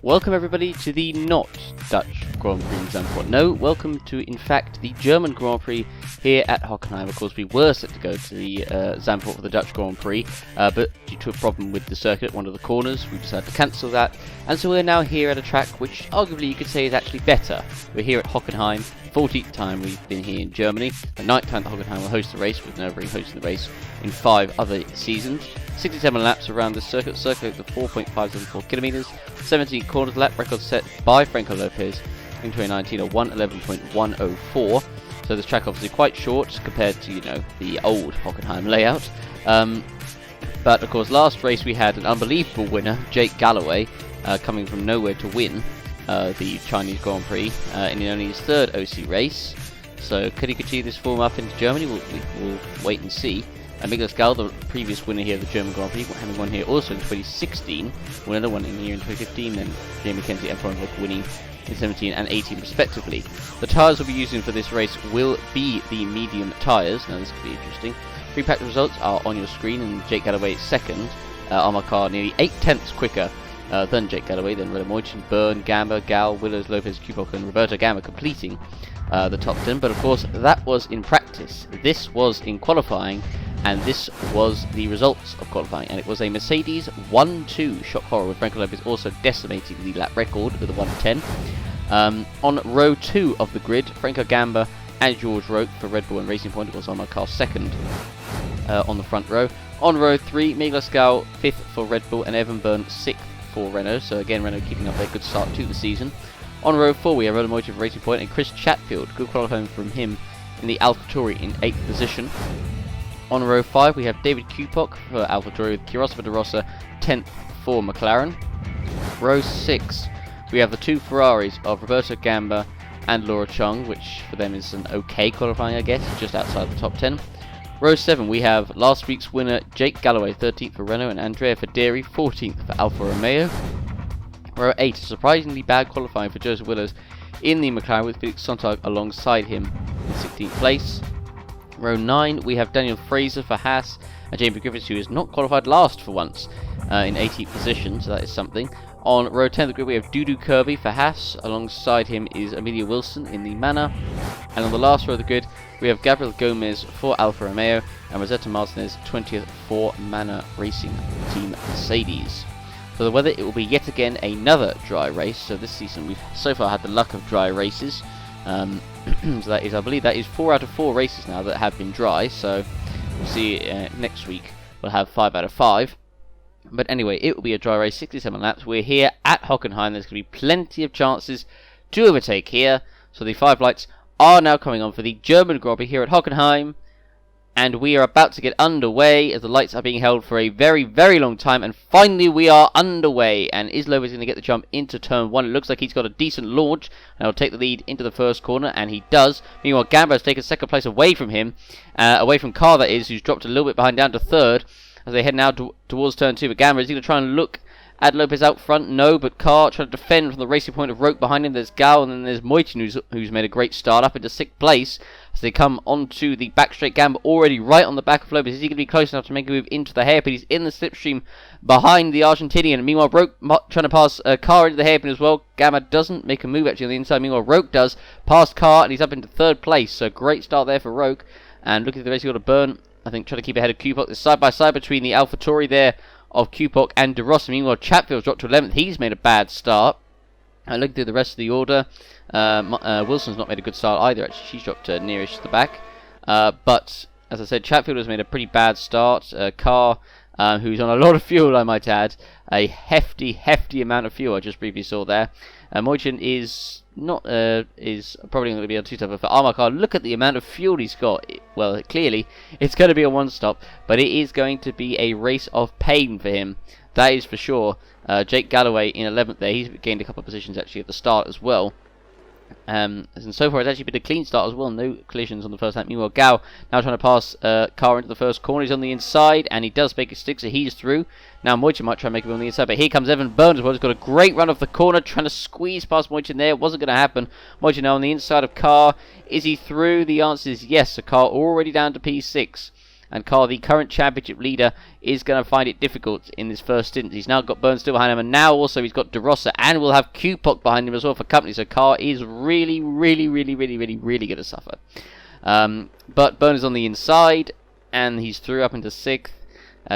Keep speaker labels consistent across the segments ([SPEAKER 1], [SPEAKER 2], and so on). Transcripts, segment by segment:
[SPEAKER 1] Welcome everybody to the not Dutch Grand Prix in Zandvoort. No, welcome to, in fact, the German Grand Prix here at Hockenheim. Of course, we were set to go to the Zandvoort for the Dutch Grand Prix, but due to a problem with the circuit, one of the corners, we decided to cancel that. And so we're now here at a track which, arguably, you could say is actually better. We're here at Hockenheim, 14th time we've been here in Germany, the 9th time that Hockenheim will host the race, with Nürburgring hosting the race in 5 other seasons. 67 laps around the circuit over 4.574 kilometers, 17 corners, lap record set by Franco Lopez in 2019 of 111.104. So this track obviously quite short compared to, the old Hockenheim layout. But of course, last race we had an unbelievable winner, Jake Galloway, coming from nowhere to win the Chinese Grand Prix in only his 3rd OC race. So could he continue this form up into Germany? We'll wait and see. Miguel Gal, the previous winner here of the German Grand Prix, having won here also in 2016, won another one in here in 2015, then Jamie Mackenzie and Florian Volk winning in 17 and 18 respectively. The tyres we'll be using for this race will be the medium tyres. Now this could be interesting. Pre-practice results are on your screen, and Jake Galloway is second. Armor car nearly 8/10 quicker than Jake Galloway, then Renaud Moichen, Byrne, Gamba, Gal, Willows, Lopez, Kubok and Roberto Gamba completing the top 10. But of course that was in practice. This was in qualifying, and this was the results of qualifying, and it was a Mercedes 1-2 shock horror, with Franco Lopez also decimating the lap record with a 1:10. On row 2 of the grid, Franco Gamba and George Roque for Red Bull and Racing Point. It was on my car second on the front row. On row 3, Miguel Gal 5th for Red Bull and Evan Byrne 6th for Renault. So again, Renault keeping up a good start to the season. On row 4, we have Renault Moichen for Racing Point and Chris Chatfield. Good qualifying from him in the AlphaTauri in 8th position. On row 5, we have David Kupok for AlphaTauri with Kirosa de Rosa 10th for McLaren. Row 6, we have the 2 Ferraris of Roberto Gamba and Laura Chung, which for them is an okay qualifying, I guess, just outside the top 10. Row 7, we have last week's winner Jake Galloway 13th for Renault and Andrea Federi 14th for Alfa Romeo. Row 8, surprisingly bad qualifying for Joseph Willows in the McLaren, with Felix Sontag alongside him in 16th place. Row 9, we have Daniel Fraser for Haas and Jamie Griffiths, who is not qualified last for once, in 18th position, so that is something. On row 10 of the grid, we have Dudu Kirby for Haas. Alongside him is Amelia Wilson in the Manor. And on the last row of the grid, we have Gabriel Gomez for Alfa Romeo and Rosetta Martinez 20th for Manor Racing Team Mercedes. For the weather, it will be yet again another dry race. So this season we've so far had the luck of dry races. So that is, I believe that is 4 out of 4 races now that have been dry. So we'll see next week we'll have 5 out of 5. But anyway, it will be a dry race, 67 laps. We're here at Hockenheim. There's going to be plenty of chances to overtake here. So the 5 lights are now coming on for the German Grand Prix here at Hockenheim. And we are about to get underway as the lights are being held for a very, very long time. And finally we are underway. And is Lopez going to get the jump into turn 1? It looks like he's got a decent launch. And he'll take the lead into the first corner. And he does. Meanwhile, Gamba has taken second place away from him. Away from Carr, that is, who's dropped a little bit behind down to 3rd. As they head now towards turn 2. But Gamba is going to try and look at Lopez out front. No, but Carr trying to defend from the Racing Point of Roque behind him. There's Gal, and then there's Moichen, who's made a great start up into 6th place. As they come onto the back straight, Gamba already right on the back of Lopez. Is he going to be close enough to make a move into the hairpin? He's in the slipstream behind the Argentinian. Meanwhile, Roque trying to pass Carr into the hairpin as well. Gamba doesn't make a move actually on the inside. Meanwhile, Roque does. Past Carr, and he's up into 3rd place. So great start there for Roque. And looking at the race, he's got a Burn. I think trying to keep ahead of Kupok. There's side by side between the AlphaTauri there of Kupok and De Rossa. Meanwhile, Chatfield's dropped to 11th. He's made a bad start. Looking through the rest of the order, Wilson's not made a good start either. Actually, she's dropped nearish to the back. But as I said, Chatfield has made a pretty bad start. Carr, who's on a lot of fuel, I might add, a hefty amount of fuel. I just briefly saw there. Moichen is probably going to be on 2 stop for Armor Car. Look at the amount of fuel he's got. Well, clearly it's going to be a 1-stop, but it is going to be a race of pain for him. That is for sure. Jake Galloway in 11th there. He's gained a couple of positions actually at the start as well. And so far it's actually been a clean start as well. No collisions on the first lap. Meanwhile, Gal now trying to pass Carr into the first corner. He's on the inside and he does make a stick, so he's through. Now Moichen might try and make him on the inside, but here comes Evan Byrne as well. He's got a great run off the corner, trying to squeeze past Moichen there. It wasn't going to happen. Moichen now on the inside of Carr. Is he through? The answer is yes. So Carr already down to P6. And Carl, the current championship leader, is going to find it difficult in this first stint. He's now got Burns still behind him, and now also he's got De Rossa, and we'll have Q-Pock behind him as well for company. So Carl is really going to suffer. But Burns is on the inside, and he's through up into 6th.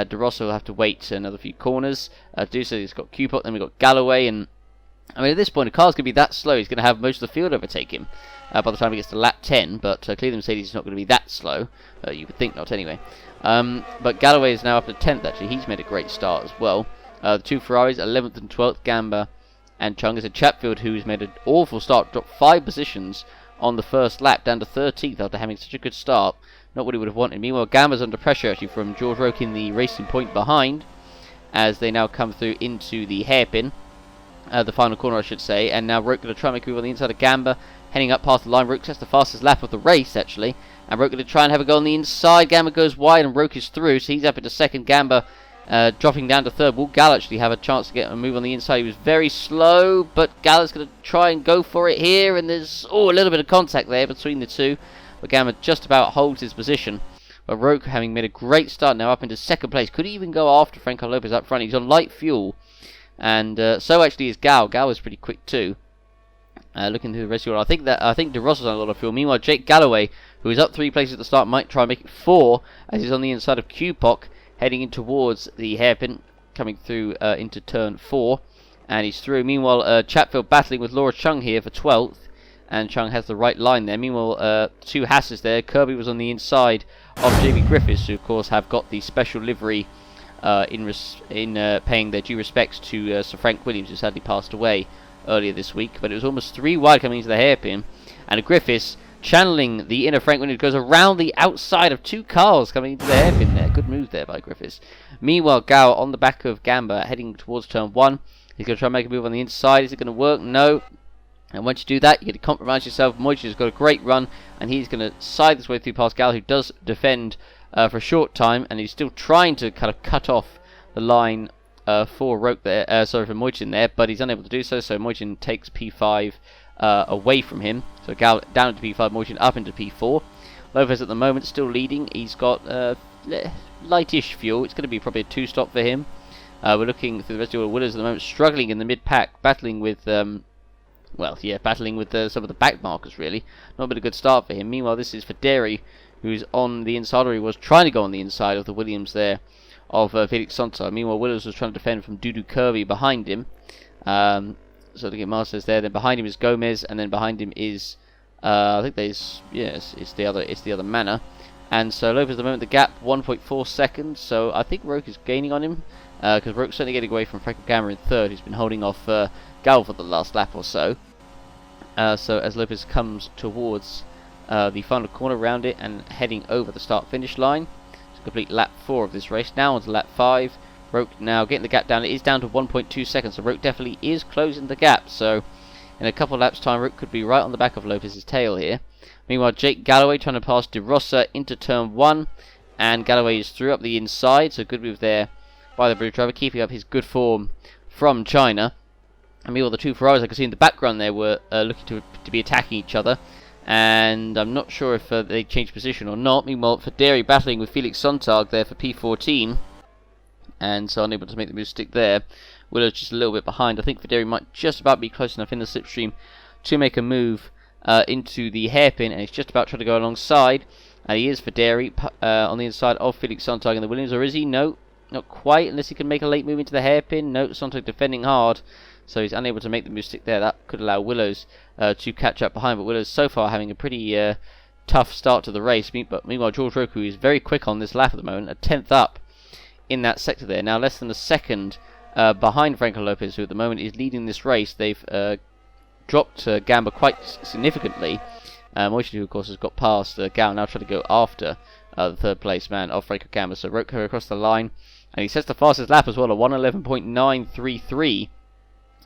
[SPEAKER 1] De Rossa will have to wait another few corners to do so. He's got Q-Pock, then we've got Galloway, and I mean, at this point, if Carl's going to be that slow, he's going to have most of the field overtake him by the time he gets to lap 10, but clearly the Mercedes is not going to be that slow. You would think not, anyway. But Galloway is now up to 10th, actually. He's made a great start as well. The two Ferraris, 11th and 12th, Gamba and Chung. It's a Chatfield who's made an awful start, dropped 5 positions on the first lap, down to 13th after having such a good start. Not what he would have wanted. Meanwhile, Gamba's under pressure, actually, from George Roke in the racing point behind, as they now come through into the hairpin. The final corner, I should say, and now Roke going to try and make a move on the inside of Gamba, heading up past the line. Roke sets the fastest lap of the race, actually, and Roke going to try and have a go on the inside. Gamba goes wide, and Roke is through, so he's up into 2nd. Gamba dropping down to 3rd. Will Gall actually have a chance to get a move on the inside? He was very slow, but Galla's going to try and go for it here, and there's a little bit of contact there between the two, but Gamba just about holds his position. But Roke, having made a great start, now up into 2nd place, could even go after Franco Lopez up front. He's on light fuel. And so actually is Gal. Gal was pretty quick too. Looking through the rest of the order, I think De Rossa's on a lot of fuel. Meanwhile, Jake Galloway, who is up 3 places at the start, might try and make it 4, as he's on the inside of Q-Pock, heading in towards the hairpin, coming through into turn 4, and he's through. Meanwhile, Chatfield battling with Laura Chung here for 12th, and Chung has the right line there. Meanwhile, 2 Hasses there. Kirby was on the inside of JB Griffiths, who of course have got the special livery in paying their due respects to Sir Frank Williams, who sadly passed away earlier this week. But it was almost 3 wide coming into the hairpin, and Griffiths, channeling the inner Frank Williams, goes around the outside of 2 cars coming into the hairpin there. Good move there by Griffiths. Meanwhile, Gow on the back of Gamba, heading towards turn 1. He's going to try and make a move on the inside. Is it going to work? No. And once you do that, you're going to compromise yourself. Moiche's got a great run, and he's going to side his way through past Gal, who does defend for a short time, and he's still trying to kind of cut off the line for Roke there, for Moichin there, but he's unable to do so. So Moichin takes P5 away from him. So Gal down into P5, Moichin up into P4. Lopez at the moment still leading. He's got lightish fuel. It's going to be probably a 2-stop for him. We're looking through the rest of the Willows at the moment, struggling in the mid-pack, battling with battling with some of the back markers, really. Not been a good start for him. Meanwhile, this is for Derry, who's on the inside, or he was trying to go on the inside of the Williams there, of Felix Sontag. Meanwhile, Willows was trying to defend from Dudu Kirby behind him. So to get Masters there, then behind him is Gomez, and then behind him is, I think there's, yes, it's the other Manor. And so Lopez at the moment, the gap 1.4 seconds, so I think Roke is gaining on him, because Roke's certainly getting away from Franco Gamma in 3rd, who's been holding off Gal for the last lap or so. So as Lopez comes towards the final corner around it and heading over the start-finish line to complete lap 4 of this race. Now on to lap 5. Roke now getting the gap down. It is down to 1.2 seconds, so Roke definitely is closing the gap. So in a couple of laps' time, Roke could be right on the back of Lopez's tail here. Meanwhile, Jake Galloway trying to pass De Rossa into turn 1, and Galloway is through up the inside, so good move there by the British driver, keeping up his good form from China. And meanwhile, the 2 Ferraris I can see in the background there were looking to be attacking each other, and I'm not sure if they changed position or not. Meanwhile, for Derry battling with Felix Sontag there for P14, and so unable to make the move stick there. Willow's just a little bit behind. I think Federi might just about be close enough in the slipstream to make a move into the hairpin, and he's just about trying to go alongside. And he is Federi on the inside of Felix Sontag and the Williams, or is he? No, not quite, unless he can make a late move into the hairpin. No, Sontag defending hard, so he's unable to make the move stick there. That could allow Willows to catch up behind, but Willows so far having a pretty tough start to the race. But meanwhile, George Roku is very quick on this lap at the moment, a 10th up in that sector there. Now less than a second behind Franco Lopez, who at the moment is leading this race. They've dropped Gamba quite significantly. Moishi, who of course has got past Gal, now trying to go after the 3rd place man of Franco Gamba. So Roko across the line, and he sets the fastest lap as well, a 1:11.933.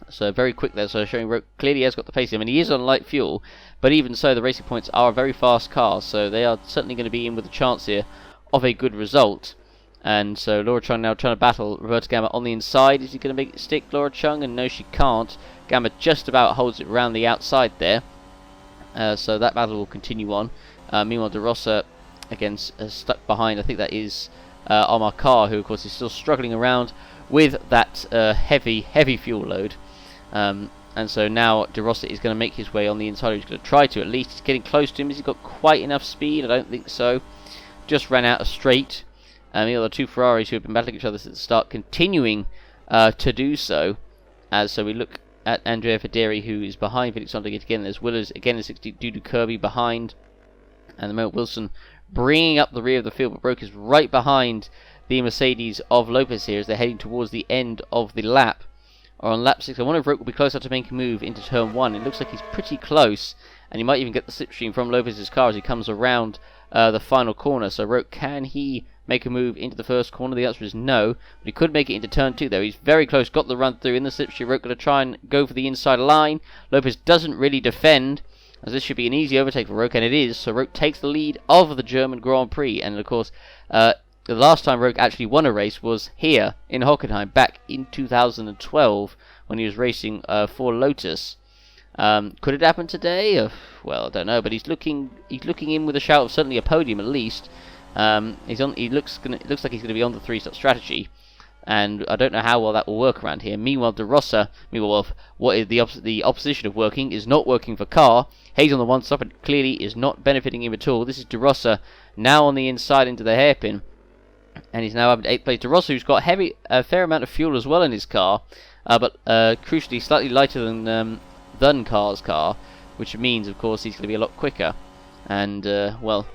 [SPEAKER 1] So very quick there, so showing Roke clearly has got the pace. I mean, he is on light fuel, but even so, the Racing Points are a very fast car, so they are certainly going to be in with a chance here of a good result. And so Laura Chung now trying to battle Roberta Gamba on the inside. Is he going to make it stick, Laura Chung? And no, she can't. Gamba just about holds it around the outside there. So that battle will continue on. Meanwhile, De Rossa again, stuck behind. I think that is Omar Carr, who of course is still struggling around with that heavy fuel load. And so now De Rossi is going to make his way on the inside. He's going to try to, at least. He's getting close to him. Has he got quite enough speed? I don't think so. Just ran out of straight. The two Ferraris who have been battling each other since the start, continuing to do so. So we look at Andrea Federi, who is behind Felix Sondergaard again. There's Willers again in 60, Dudu Kirby behind. And the Mo Wilson bringing up the rear of the field, but Roque is right behind the Mercedes of Lopez here as they're heading towards the end of the lap. Or on lap 6, I wonder if Roque will be close enough to make a move into turn 1. It looks like he's pretty close, and he might even get the slipstream from Lopez's car as he comes around the final corner. So Roque, can he make a move into the first corner? The answer is no, but he could make it into turn 2 though. He's very close, got the run through in the slipstream. Roque going to try and go for the inside line. Lopez doesn't really defend, as this should be an easy overtake for Roque, and it is. So Roque takes the lead of the German Grand Prix, and of course, the last time Roque actually won a race was here in Hockenheim back in 2012 when he was racing for Lotus. Could it happen today? Well, I don't know, but he's looking in with a shout of certainly a podium at least. It looks like he's going to be on the 3-stop strategy, and I don't know how well that will work around here. Meanwhile, De Rossa, what is the opposition of working, is not working for Carr. Hayes on the 1-stop and clearly is not benefiting him at all. This is De Rossa now on the inside into the hairpin. And he's now up in 8th place. De Rossa, who's got a fair amount of fuel as well in his car, but crucially slightly lighter than Carr's car, which means, of course, he's going to be a lot quicker. And, well,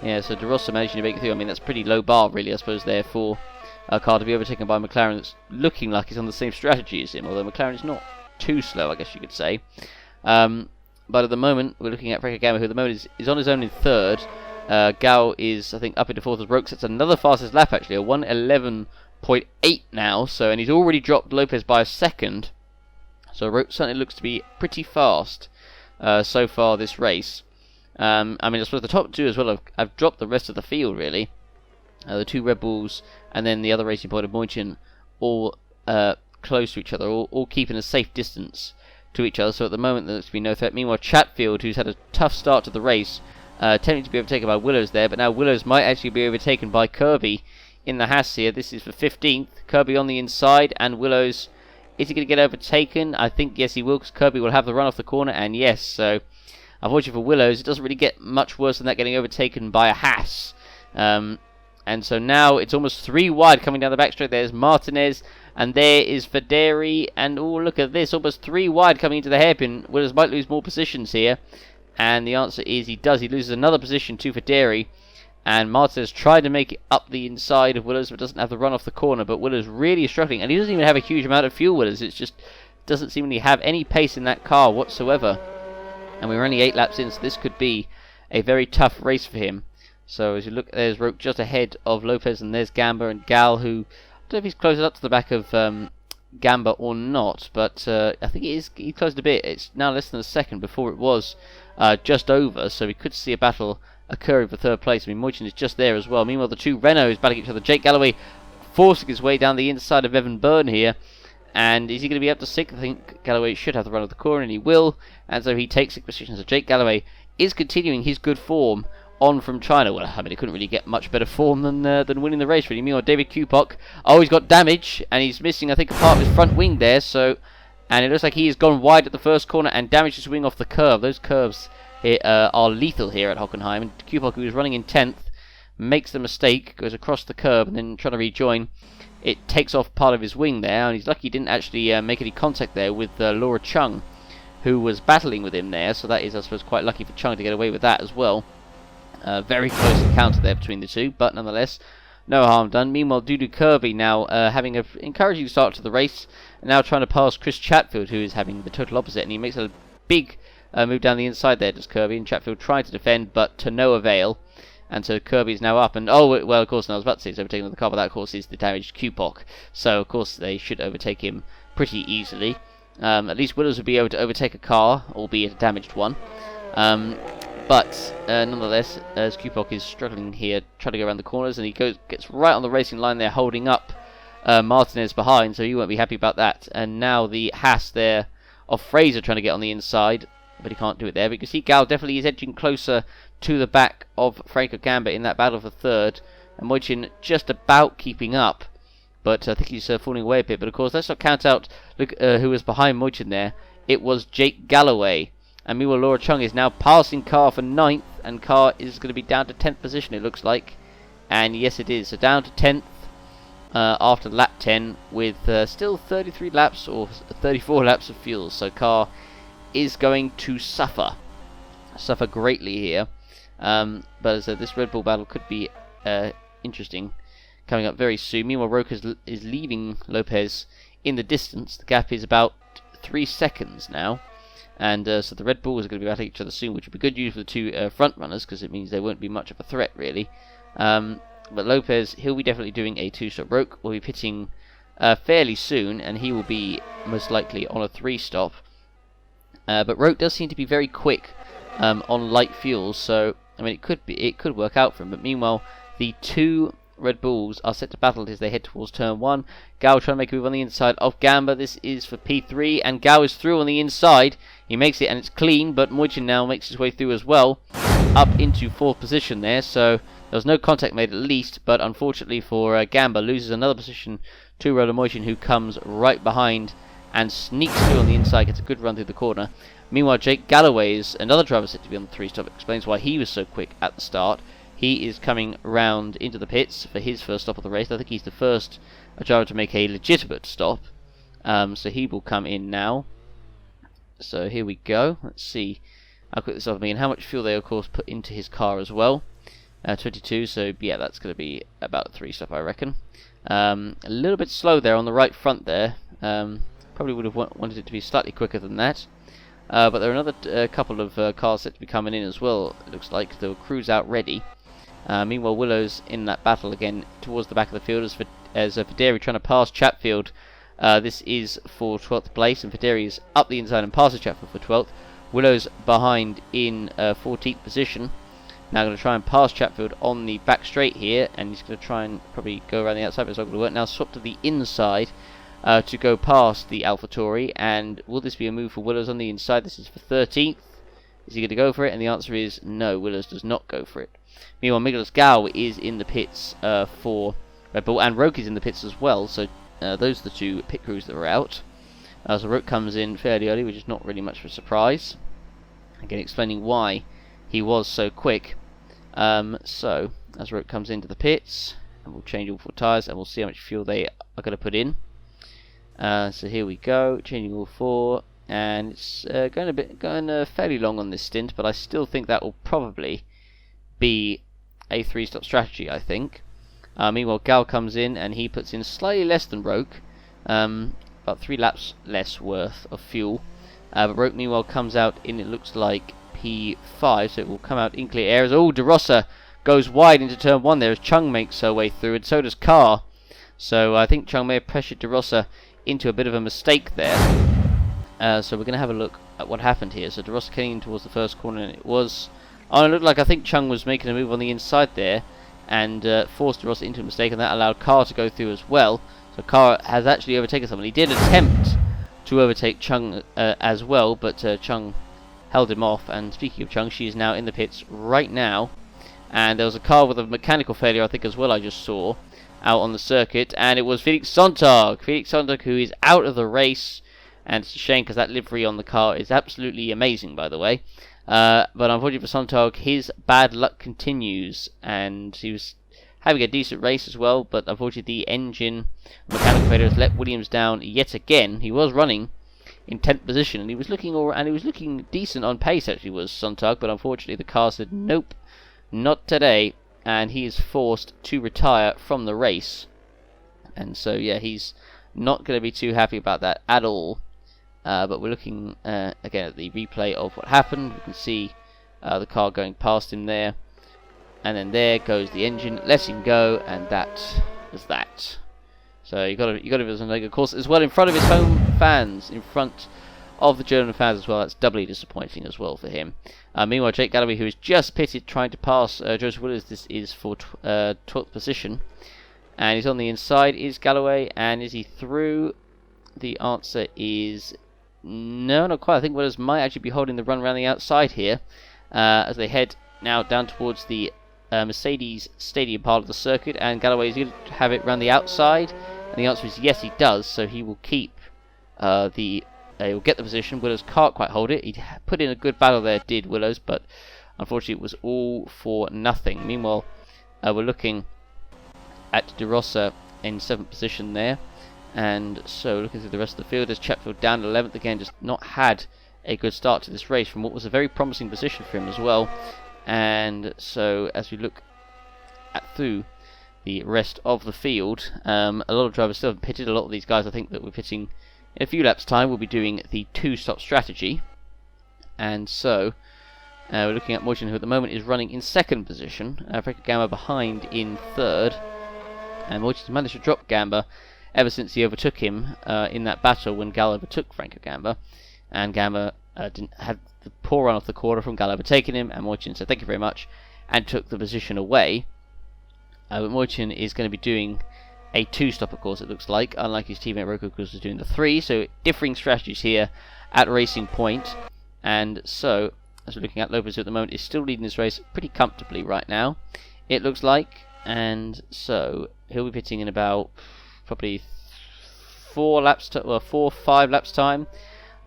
[SPEAKER 1] yeah, so De Rossa managing to make it through. I mean, that's pretty low bar, really, I suppose, there for a car to be overtaken by McLaren that's looking like it's on the same strategy as him, although McLaren is not too slow, I guess you could say. But at the moment, we're looking at Franco Gamma, who at the moment is on his own in 3rd. Gao is, I think, up into 4th as Roque sets another fastest lap, actually, a 1:11.8 now, and he's already dropped Lopez by a second. So Roque certainly looks to be pretty fast so far this race. I mean, I suppose the top 2 as well have dropped the rest of the field, really. The 2 Red Bulls and then the other Racing Point of Moichin all close to each other, all keeping a safe distance to each other. So at the moment there looks to be no threat. Meanwhile, Chatfield, who's had a tough start to the race, attempting to be overtaken by Willows there, but now Willows might actually be overtaken by Kirby in the Haas here. This is for 15th. Kirby on the inside, and Willows, is he going to get overtaken? I think yes he will, because Kirby will have the run off the corner, and yes, so unfortunately for Willows, it doesn't really get much worse than that getting overtaken by a Haas. And so now it's almost 3 wide coming down the backstretch. There's Martinez, and there is Federi, and oh, look at this, almost 3 wide coming into the hairpin. Willows might lose more positions here. And the answer is he does. He loses another position to Federi. And Martinez tried to make it up the inside of Willows, but doesn't have the run off the corner. But Willows really is struggling. And he doesn't even have a huge amount of fuel, Willows. It just doesn't seemingly have any pace in that car whatsoever. And we're only 8 laps in, so this could be a very tough race for him. So as you look, there's Roque just ahead of Lopez. And there's Gamba and Gal, who, I don't know if he's closer up to the back of Gamba or not. But I think he closed a bit. It's now less than a second before it was just over, so we could see a battle occurring for 3rd place. I mean, Moichin is just there as well. Meanwhile, the 2 Renaults battling each other. Jake Galloway forcing his way down the inside of Evan Byrne here. And is he going to be up to 6th? I think Galloway should have the run of the corner, and he will. And so he takes 6th position. So Jake Galloway is continuing his good form on from China. Well, I mean, he couldn't really get much better form than winning the race, really. Meanwhile, David Kupok, he's got damage, and he's missing, I think, a part of his front wing there. So, and it looks like he has gone wide at the first corner and damaged his wing off the curve. Those curves here, are lethal here at Hockenheim. And Kupok, who is running in 10th, makes the mistake, goes across the curb, and then trying to rejoin. It takes off part of his wing there, and he's lucky he didn't actually make any contact there with Laura Chung, who was battling with him there. So that is, I suppose, quite lucky for Chung to get away with that as well. Very close encounter there between the two, but nonetheless, no harm done. Meanwhile, Dudu Kirby now having an encouraging start to the race, and now trying to pass Chris Chatfield, who is having the total opposite, and he makes a big move down the inside there, does Kirby, and Chatfield trying to defend, but to no avail. And so Kirby's now up, and well, of course, I was about to say he's overtaken the car, but that, of course, is the damaged Kupok. So, of course, they should overtake him pretty easily. At least Willows would be able to overtake a car, albeit a damaged one. But nonetheless, as Kupok is struggling here, trying to go around the corners, and he gets right on the racing line there, holding up Martinez behind, so he won't be happy about that. And now the Haas there of Fraser trying to get on the inside, but he can't do it there. But you can see Gal definitely is edging closer to the back of Franco Gamba in that battle for third, and Mojin just about keeping up, but I think he's falling away a bit. But of course, let's not count out who was behind Mojin there. It was Jake Galloway, and meanwhile Laura Chung is now passing Carr for 9th, and Carr is going to be down to 10th position, it looks like. And yes, it is. So down to 10th after lap 10 with still 33 laps or 34 laps of fuel. So Carr is going to suffer greatly here. But as I said, this Red Bull battle could be interesting coming up very soon. Meanwhile, Roca is leaving Lopez in the distance. The gap is about 3 seconds now. And so the Red Bulls are going to be battling each other soon, which will be good news for the two front runners, because it means they won't be much of a threat, really. But Lopez, he'll be definitely doing a 2-stop. Roque will be pitting fairly soon, and he will be most likely on a 3-stop. But Roque does seem to be very quick on light fuels, so I mean it could work out for him. But meanwhile, the two Red Bulls are set to battle as they head towards turn 1. Gao trying to make a move on the inside of Gamba. This is for P3, and Gao is through on the inside. He makes it, and it's clean, but Mojin now makes his way through as well, up into 4th position there. So there was no contact made at least, but unfortunately for Gamba, loses another position to Roland Mojin, who comes right behind and sneaks through on the inside, gets a good run through the corner. Meanwhile, Jake Galloway is another driver set to be on the 3-stop. Explains why he was so quick at the start. He is coming round into the pits for his first stop of the race. I think he's the first driver to make a legitimate stop. So he will come in now. So here we go. Let's see how quick this is. And how much fuel they, of course, put into his car as well. 22, so yeah, that's going to be about a 3-stop, I reckon. A little bit slow there on the right front there. Probably would have wanted it to be slightly quicker than that. But there are another couple of cars set to be coming in as well, it looks like. They'll cruise out ready. Meanwhile, Willow's in that battle again towards the back of the field as Federi trying to pass Chatfield. This is for 12th place, and Federi is up the inside and passes Chatfield for 12th. Willow's behind in 14th position. Now going to try and pass Chatfield on the back straight here, and he's going to try and probably go around the outside, but it's not going to work. Now swap to the inside to go past the AlphaTauri, and will this be a move for Willows on the inside? This is for 13th. Is he going to go for it? And the answer is no, Willows does not go for it. Meanwhile, Miguel Gao is in the pits for Red Bull, and Roque is in the pits as well, so those are the two pit crews that are out. So Roque comes in fairly early, which is not really much of a surprise. Again, explaining why he was so quick. So, as Roque comes into the pits, and we'll change all 4 tyres, and we'll see how much fuel they are going to put in. So here we go, changing all 4, and it's going fairly long on this stint, but I still think that will probably be a 3-stop strategy, I think. Meanwhile, Gal comes in, and he puts in slightly less than Roque, about 3 laps less worth of fuel. But Roque, meanwhile, comes out in, it looks like, P5, so it will come out in clear air. Oh, De Rosa goes wide into turn 1 there as Chung makes her way through, and so does Carr. So I think Chung may have pressured De Rosa into a bit of a mistake there. So we're going to have a look at what happened here. So De Rosa came in towards the first corner, and it was... Oh, it looked like I think Chung was making a move on the inside there, and forced De Rosa into a mistake, and that allowed Carr to go through as well. So Carr has actually overtaken someone. He did attempt to overtake Chung as well, but Chung held him off. And speaking of Chung, she is now in the pits right now, and there was a car with a mechanical failure, I think, as well, I just saw out on the circuit, and it was Felix Sonntag who is out of the race, and it's a shame because that livery on the car is absolutely amazing, by the way. But unfortunately for Sonntag, his bad luck continues, and he was having a decent race as well, but unfortunately the engine mechanical failure has let Williams down yet again. He was running in 10th position, and he was looking decent on pace, actually, was Sonntag, but unfortunately the car said nope, not today, and he is forced to retire from the race. And so yeah, he's not going to be too happy about that at all. But we're looking again at the replay of what happened. We can see the car going past him there, and then there goes the engine, lets him go, and that was that. So you got to be of course as well, in front of his home fans, in front of the German fans as well. That's doubly disappointing as well for him. Meanwhile, Jake Galloway, who is just pitted trying to pass Joseph Willis, this is for 12th position, and he's on the inside. Is Galloway, and is he through? The answer is no, not quite. I think Willis might actually be holding the run around the outside here as they head now down towards the Mercedes Stadium part of the circuit, and Galloway is going to have it around the outside, and the answer is yes, he does. So he will keep he'll get the position. Willows can't quite hold it. He put in a good battle there, did Willows, but unfortunately it was all for nothing. Meanwhile, we're looking at De Rosa in 7th position there, and so looking through the rest of the field, as Chatfield down 11th again, just not had a good start to this race from what was a very promising position for him as well. And so as we look through the rest of the field, a lot of drivers still have pitted. A lot of these guys, I think, that we're pitting in a few laps time will be doing the 2-stop strategy. And so we're looking at Moitin, who at the moment is running in 2nd position, Franco Gamba behind in 3rd, and Moitin's managed to drop Gamba ever since he overtook him in that battle when Gal overtook Franco Gamba, and Gamba didn't have the poor run off the corner from Gal overtaking him, and Moitin said thank you very much and took the position away. But Moitin is going to be doing a 2-stop, of course, it looks like, unlike his teammate Roko, who's doing the 3, so differing strategies here at Racing Point. And so, as we're looking at, Lopez at the moment is still leading this race pretty comfortably right now, it looks like, and so he'll be pitting in about probably 4 or 5 laps time.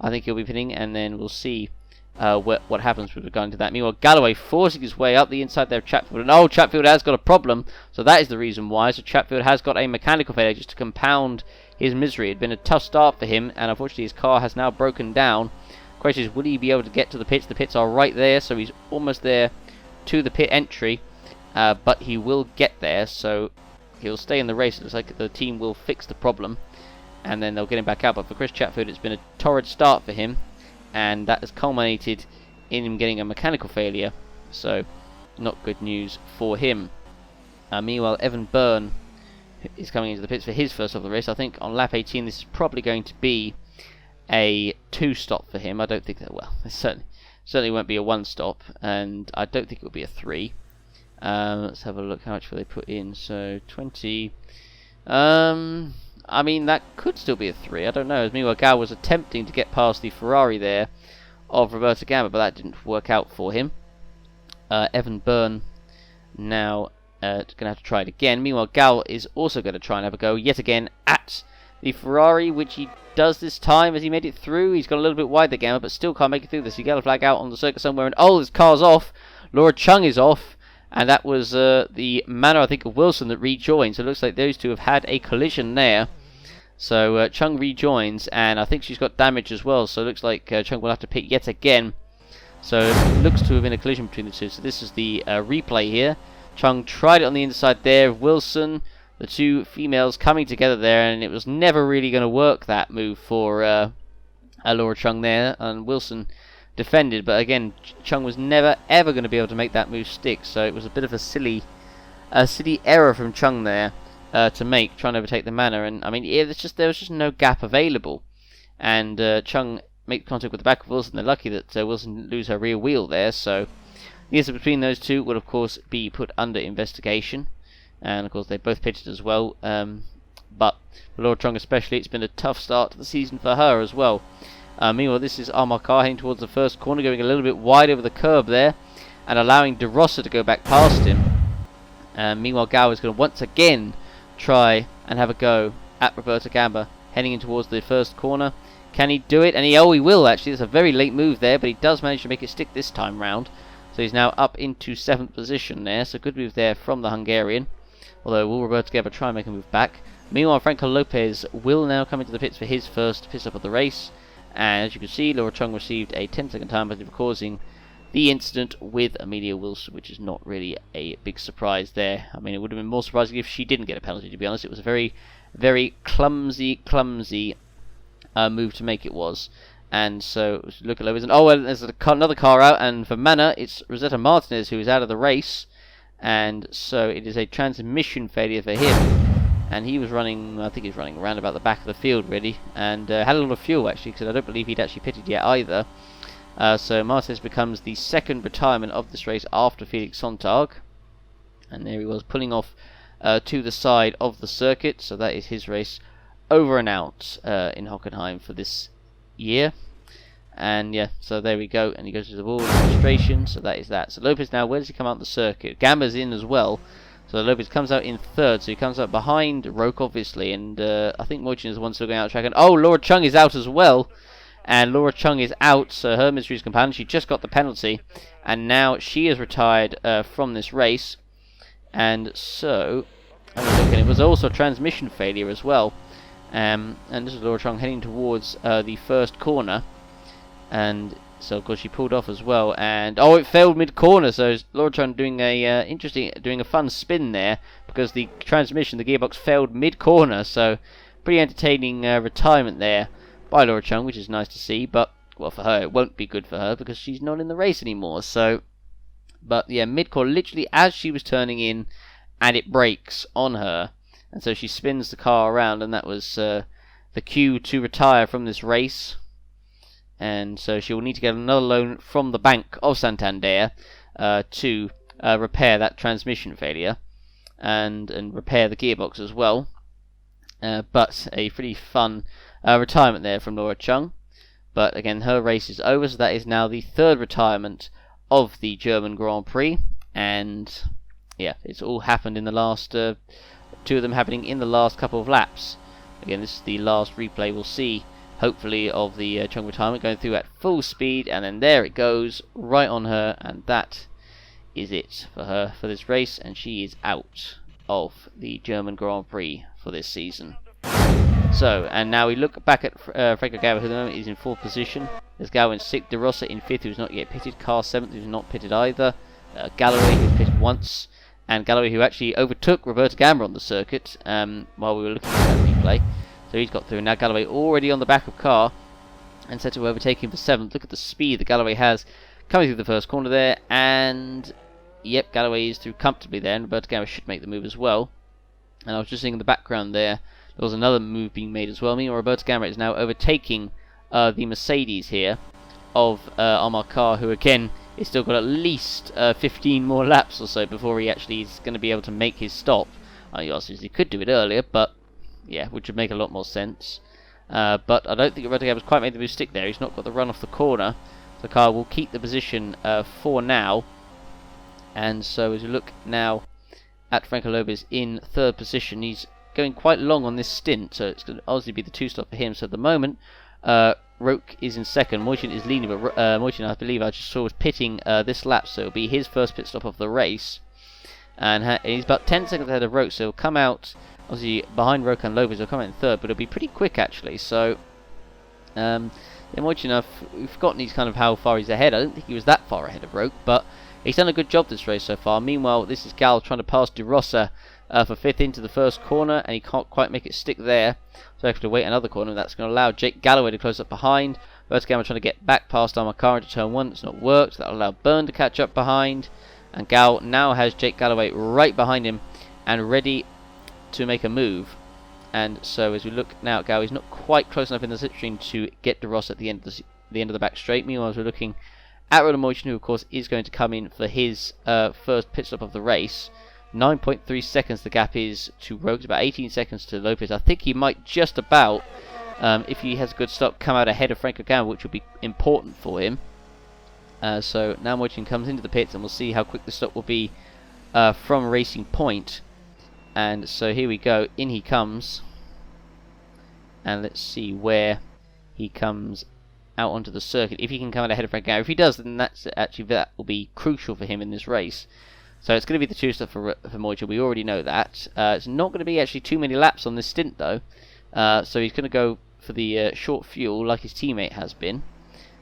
[SPEAKER 1] I think he'll be pitting, and then we'll see what happens with regard to that. Meanwhile, Galloway forcing his way up the inside there of Chatfield, and Chatfield has got a problem, so that is the reason why. So Chatfield has got a mechanical failure just to compound his misery. It had been a tough start for him, and unfortunately his car has now broken down. The question is, will he be able to get to the pits? The pits are right there, so he's almost there to the pit entry, but he will get there, so he'll stay in the race. It looks like the team will fix the problem, and then they'll get him back out. But for Chris Chatfield, it's been a torrid start for him, and that has culminated in him getting a mechanical failure, so not good news for him. Meanwhile, Evan Byrne is coming into the pits for his first of the race. I think on lap 18 this is probably going to be a 2-stop for him. I don't think that, well, it certainly won't be a 1-stop, and I don't think it will be a 3. Let's have a look, how much will they put in? So 20, I mean, that could still be a 3, I don't know. As meanwhile, Gal was attempting to get past the Ferrari there of Roberto Gamba, but that didn't work out for him. Evan Byrne now going to have to try it again. Meanwhile, Gal is also going to try and have a go yet again at the Ferrari, which he does this time as he made it through. He's got a little bit wide the Gamba, but still can't make it through this. He got a flag out on the circuit somewhere, and oh, this car's off. Laura Chung is off, and that was the manner, I think, of Wilson that rejoined. So it looks like those two have had a collision there. So Chung rejoins, and I think she's got damage as well. So it looks like Chung will have to pit yet again. So it looks to have been a collision between the two. So this is the replay here. Chung tried it on the inside there of Wilson. The two females coming together there, and it was never really going to work, that move for Laura Chung there. And Wilson defended, but again, Chung was never ever going to be able to make that move stick. So it was a bit of a silly error from Chung there to make, trying to overtake the Manor. And I mean, there was just no gap available, and Chung make contact with the back of Wilson. They're lucky that Wilson didn't lose her rear wheel there. So the incident between those two would of course be put under investigation, and of course they both pitted as well. But for Laura Chung especially, it's been a tough start to the season for her as well. Meanwhile, this is Amar Kar heading towards the first corner, going a little bit wide over the curb there, and allowing De Rosa to go back past him. Meanwhile, Gao is going to once again try and have a go at Roberto Gamba, heading in towards the first corner. Can he do it? And he will actually. It's a very late move there, but he does manage to make it stick this time round. So he's now up into 7th position there. So good move there from the Hungarian. Although will Roberto Gamba try and make a move back? Meanwhile, Franco Lopez will now come into the pits for his first pit stop of the race. And as you can see, Laura Chung received a 10-second time penalty for causing the incident with Amelia Wilson, which is not really a big surprise there. I mean, it would have been more surprising if she didn't get a penalty, to be honest. It was a very, very clumsy move to make, it was. And so, look at Lopez, and oh, well, there's another car out, and for Mana, it's Rosetta Martinez who is out of the race. And so it is a transmission failure for him. And he was running, I think he was running around about the back of the field, really, and had a lot of fuel, actually, because I don't believe he'd actually pitted yet either. So Martinez becomes the second retirement of this race after Felix Sontag. And there he was, pulling off to the side of the circuit. So that is his race over and out in Hockenheim for this year. And yeah, so there we go, and he goes to the wall registration, so that is that. So Lopez now, where does he come out the circuit? Gamba's in as well, so Lopez comes out in third, so he comes out behind Roke, obviously, and I think Mojin is the one still going out track, and oh, Laura Chung is out as well, and Laura Chung is out, so her Mysteries companion, she just got the penalty, and now she is retired from this race, and so, have a look, and it was also a transmission failure as well, and this is Laura Chung heading towards the first corner. And so of course she pulled off as well, and oh, it failed mid-corner. So Laura Chung doing a fun spin there because the transmission, the gearbox, failed mid-corner. So pretty entertaining retirement there by Laura Chung, which is nice to see. But well, for her it won't be good for her because she's not in the race anymore. So, but yeah, mid-corner, literally as she was turning in, and it brakes on her, and so she spins the car around, and that was the cue to retire from this race. And so she will need to get another loan from the Bank of Santander to repair that transmission failure and repair the gearbox as well. But a pretty fun retirement there from Laura Chung. But again, her race is over, so that is now the third retirement of the German Grand Prix. And yeah, it's all happened in the last two of them happening in the last couple of laps. Again, this is the last replay we'll see, hopefully, of the Chung retirement, going through at full speed, and then there it goes, right on her, and that is it for her for this race, and she is out of the German Grand Prix for this season. So, and now we look back at Franco Gava, who at the moment is in 4th position. There's Gava in 6th, De Rosa in 5th, who's not yet pitted, Carr 7th, who's not pitted either, Galloway, who's pitted once, and Galloway, who actually overtook Roberto Gamba on the circuit while we were looking at that replay. So he's got through. Now Galloway already on the back of Carr and set to overtake him for 7th. Look at the speed that Galloway has coming through the first corner there. And yep, Galloway is through comfortably there. And Roberto Gamba should make the move as well. And I was just seeing in the background there was another move being made as well. Meanwhile, Roberto Gamba is now overtaking the Mercedes here of Amar Carr, who again is still got at least 15 more laps or so before he actually is going to be able to make his stop. He obviously could do it earlier, but yeah, which would make a lot more sense. But I don't think Roberto Gamba's quite made the move stick there. He's not got the run off the corner. The car will keep the position for now. And so as we look now at Franco Lopez in 3rd position, he's going quite long on this stint, so it's going to obviously be the 2-stop for him. So at the moment, Roke is in 2nd, Mojin is leading, but Mojin, I believe I just saw, was pitting this lap, so it'll be his first pit stop of the race. And he's about 10 seconds ahead of Roke, so he'll come out, obviously behind Roke and Lopez, he'll come out in 3rd, but it'll be pretty quick actually. So, yeah, Mojin, we've forgotten he's kind of how far he's ahead. I don't think he was that far ahead of Roke, but he's done a good job this race so far. Meanwhile, this is Gal trying to pass De Rosa for 5th into the first corner, and he can't quite make it stick there. So I have to wait another corner, and that's going to allow Jake Galloway to close up behind. Roberto Gamba trying to get back past Amakar into turn 1. It's not worked. That'll allow Byrne to catch up behind. And Gal now has Jake Galloway right behind him and ready to make a move. And so as we look now at Gal, he's not quite close enough in the slipstream to get De Rosa at the end of the back straight. Meanwhile, as we're looking at Roland Mojin, who of course is going to come in for his first pit stop of the race. 9.3 seconds the gap is to Roke. It's about 18 seconds to Lopez. I think he might just about, if he has a good stop, come out ahead of Franco Gamba, which will be important for him. So now Mojin comes into the pits, and we'll see how quick the stop will be from Racing Point. And so here we go. In he comes. And let's see where he comes out onto the circuit. If he can come out ahead of Franco Gamba. If he does, then that will be crucial for him in this race. So it's going to be the 2-stop for Mojin. We already know that. It's not going to be actually too many laps on this stint, though. So he's going to go for the short fuel, like his teammate has been.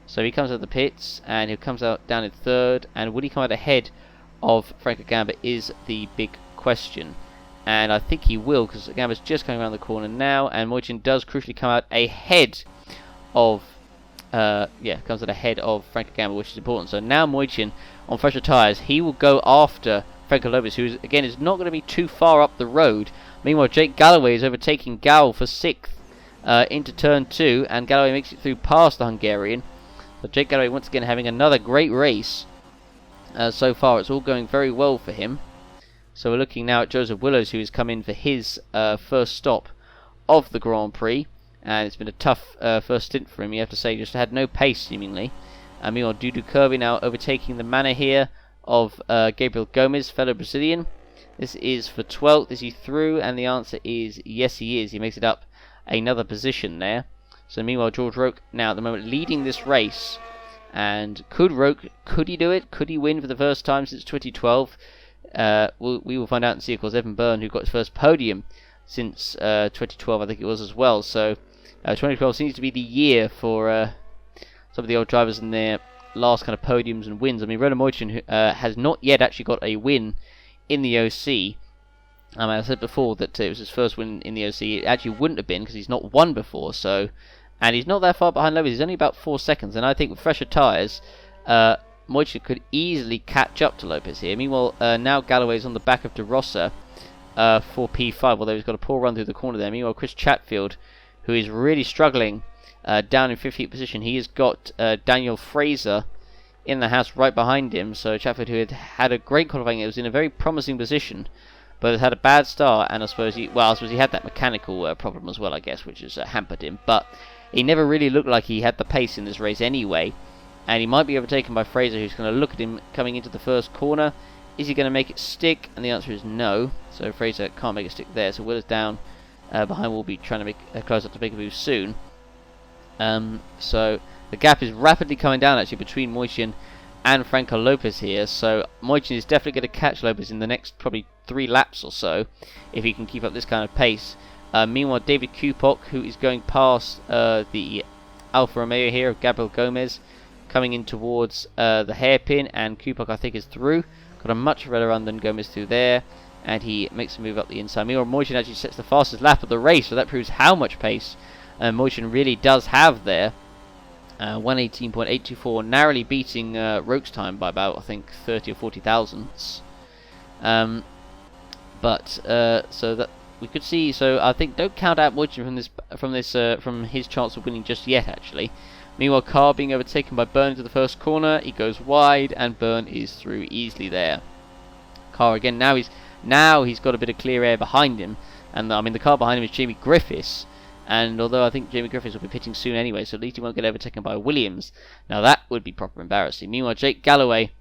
[SPEAKER 1] So he comes out of the pits, and he comes out down in 3rd. And would he come out ahead of Franco Gamba is the big question. And I think he will, because Gamba's just coming around the corner now. And Mojin does crucially come out ahead of... comes out ahead of Franco Gamba, which is important. So now Mojin, on fresher tyres, he will go after Franco Lopez, who again is not going to be too far up the road. Meanwhile, Jake Galloway is overtaking Gal for 6th into turn 2, and Galloway makes it through past the Hungarian. So Jake Galloway once again having another great race so far. It's all going very well for him. So we're looking now at Joseph Willows, who has come in for his first stop of the Grand Prix. and it's been a tough first stint for him, you have to say. Just had no pace, seemingly. Meanwhile, Dudu Kirby now overtaking the manner here of Gabriel Gomez, fellow Brazilian. This is for 12th. Is he through? And the answer is yes, he is. He makes it up another position there. So meanwhile, George Roque now at the moment leading this race. And could he do it? Could he win for the first time since 2012? We will find out and see, of course, Evan Byrne, who got his first podium since 2012, I think it was as well. So 2012 seems to be the year for some of the old drivers in their last kind of podiums and wins. I mean, Ronan Moichin has not yet actually got a win in the OC. I said before that it was his first win in the OC. It actually wouldn't have been because he's not won before. So, and he's not that far behind Lopez. He's only about 4 seconds. And I think with fresher tyres, Moichin could easily catch up to Lopez here. Meanwhile, now Galloway's on the back of De Rosa for P5, although he's got a poor run through the corner there. Meanwhile, Chris Chatfield, who is really struggling down in 15th position, he has got Daniel Fraser in the house right behind him. So Chatfield, who had a great qualifying, it was in a very promising position, but has had a bad start, and I suppose he had that mechanical problem as well, I guess, which has hampered him. But he never really looked like he had the pace in this race anyway, and he might be overtaken by Fraser, who's going to look at him coming into the first corner. Is he going to make it stick? And the answer is no. So Fraser can't make it stick there. So Willis down behind will be trying to make close up to make a move soon. So the gap is rapidly coming down actually between Moichin and Franco Lopez here. So Moichin is definitely going to catch Lopez in the next probably 3 laps or so if he can keep up this kind of pace. Meanwhile, David Kupok, who is going past the Alfa Romeo here of Gabriel Gomez, coming in towards the hairpin, and Kupok I think is through. Got a much better run than Gomez through there, and he makes a move up the inside. Meanwhile, Moichin actually sets the fastest lap of the race, so that proves how much pace Moichin really does have there. 118.824, narrowly beating Roque's time by about, I think, 30 or 40 thousandths. So that we could see. So I think don't count out Moichin from his chance of winning just yet, actually. Meanwhile, Carr being overtaken by Byrne into the first corner. He goes wide, and Byrne is through easily there. Carr again. Now he's got a bit of clear air behind him, and I mean the car behind him is Jamie Griffiths. And although I think Jamie Griffiths will be pitting soon anyway, so at least he won't get overtaken by Williams. Now that would be proper embarrassing. Meanwhile, Jake Galloway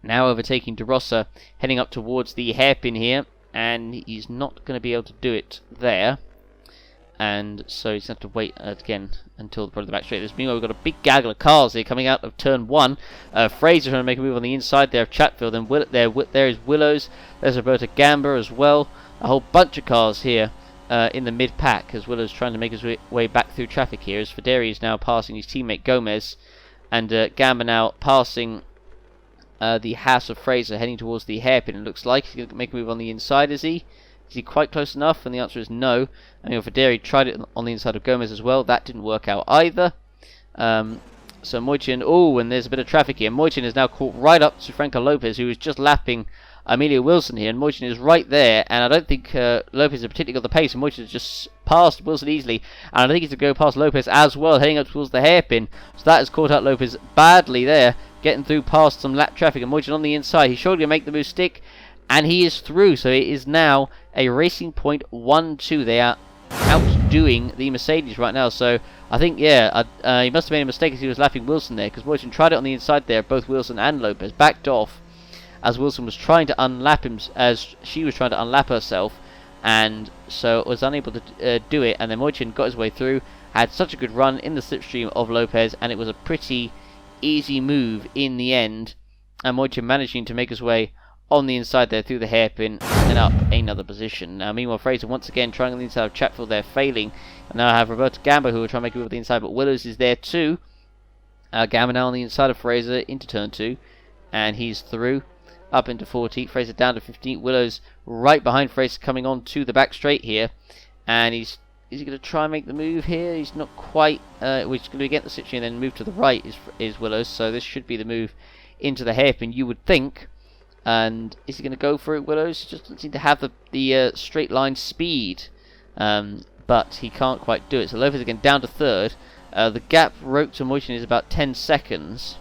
[SPEAKER 1] now overtaking De Rosa, heading up towards the hairpin here, and he's not going to be able to do it there. And so he's going to have to wait again until probably the back straight. Meanwhile, we've got a big gaggle of cars here coming out of turn 1. Fraser trying to make a move on the inside there of Chatfield, and there is Willows. There's Roberto Gamba as well. A whole bunch of cars here in the mid-pack, as Willows trying to make his way back through traffic here, as Federi is now passing his teammate Gomez, and Gamba now passing the house of Fraser, heading towards the hairpin. It looks like he's going to make a move on the inside, is he? Is he quite close enough? And the answer is no. I mean, Federi tried it on the inside of Gomez as well. That didn't work out either. So Moichin, and there's a bit of traffic here. Moichin is now caught right up to Franco Lopez, who is just lapping Emilio Wilson here, and Moichin is right there, and I don't think Lopez has particularly got the pace, and Moichin has just passed Wilson easily, and I think he's going to go past Lopez as well, heading up towards the hairpin. So that has caught out Lopez badly there, getting through past some lap traffic, and Moichin on the inside. He's surely going to make the move stick, and he is through. So it is now a Racing Point 1-2. They are outdoing the Mercedes right now. So I think, he must have made a mistake as he was lapping Wilson there, because Moichin tried it on the inside there. Both Wilson and Lopez backed off as Wilson was trying to unlap him, as she was trying to unlap herself, and so was unable to do it. And then Moichin got his way through, had such a good run in the slipstream of Lopez, and it was a pretty easy move in the end. And Moichin managing to make his way on the inside there through the hairpin and up another position. Now, meanwhile, Fraser once again trying on the inside of Chatfield there, failing. And now I have Roberto Gamba who will try and make a move on the inside, but Willows is there too. Gamba now on the inside of Fraser into turn 2, and he's through. Up into 40, Fraser down to 15. Willows right behind Fraser coming on to the back straight here, and is he going to try and make the move here? He's not quite. We're just going to get the situation and then move to the right is Willows, so this should be the move into the hairpin, you would think. And is he going to go for it, Willows? He just doesn't seem to have the straight line speed, but he can't quite do it. So Lopez again down to 3rd. The gap Roque to Moichin is about 10 seconds.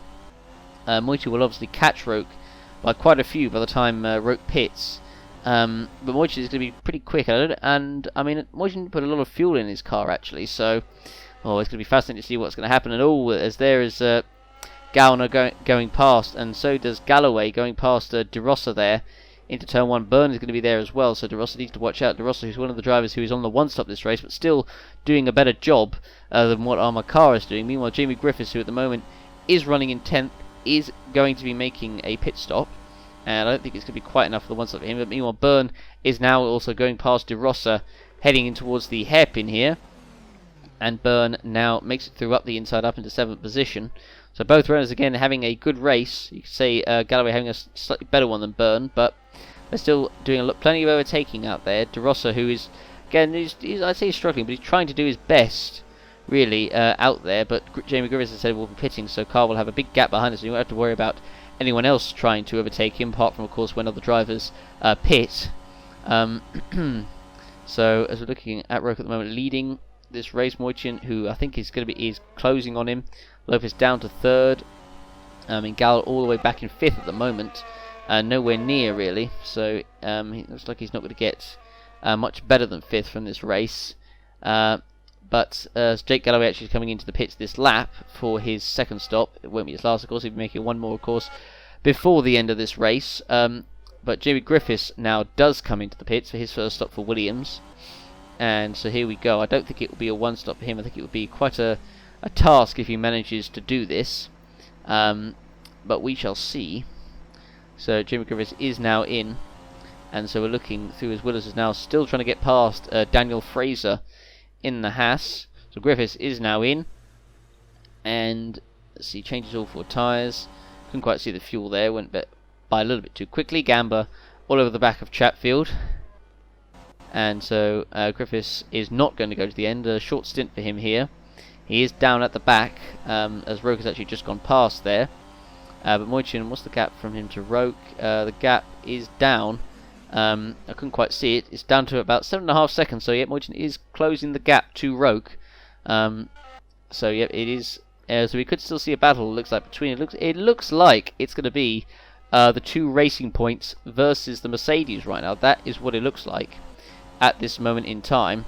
[SPEAKER 1] Moichin will obviously catch Roque by quite a few by the time Roque pits. But Moichin is going to be pretty quick at it, and I mean, Moichin put a lot of fuel in his car actually, so it's going to be fascinating to see what's going to happen. And as there is Gallner going past, and so does Galloway going past De Rossa there into turn 1. Byrne is going to be there as well, so De Rossa needs to watch out. De Rossa, who's one of the drivers who is on the one-stop this race, but still doing a better job than what Armour Car is doing. Meanwhile, Jamie Griffiths, who at the moment is running in 10th, is going to be making a pit stop. And I don't think it's going to be quite enough for the one-stop for him. But meanwhile, Byrne is now also going past De Rossa, heading in towards the hairpin here. And Byrne now makes it through up the inside, up into 7th position. So both runners, again, having a good race. You could say Galloway having a slightly better one than Byrne, but they're still doing plenty of overtaking out there. De Rossa, who is, again, I'd say he's struggling, but he's trying to do his best, really, out there. But Jamie Griffiths, as I said, will be pitting, so Carl will have a big gap behind us, so you won't have to worry about anyone else trying to overtake him, apart from, of course, when other drivers pit. So, as we're looking at Roke at the moment, leading this race, Moichin, who I think is closing on him. Lopez down to 3rd. Gall all the way back in 5th at the moment. Nowhere near, really. So, it looks like he's not going to get much better than 5th from this race. But Jake Galloway actually is coming into the pits this lap for his second stop. It won't be his last, of course. He'll be making one more, of course, before the end of this race. But Jamie Griffiths now does come into the pits for his first stop for Williams. And so here we go. I don't think it will be a one-stop for him. I think it will be quite a task if he manages to do this. But we shall see. So Jamie Griffiths is now in. And so we're looking through as Willis is now still trying to get past Daniel Fraser in the Haas. So Griffiths is now in. And let's see, changes all 4 tyres. Couldn't quite see the fuel there. Went by a little bit too quickly. Gamba all over the back of Chatfield. And so Griffiths is not going to go to the end. A short stint for him here. He is down at the back, as Roke has actually just gone past there. But Moichin, what's the gap from him to Roke? The gap is down. I couldn't quite see it. It's down to about 7.5 seconds. So yeah, Moichin is closing the gap to Roke. So yeah, it is. So we could still see a battle. It looks like between. It looks like it's going to be the 2 Racing Points versus the Mercedes right now. That is what it looks like at this moment in time.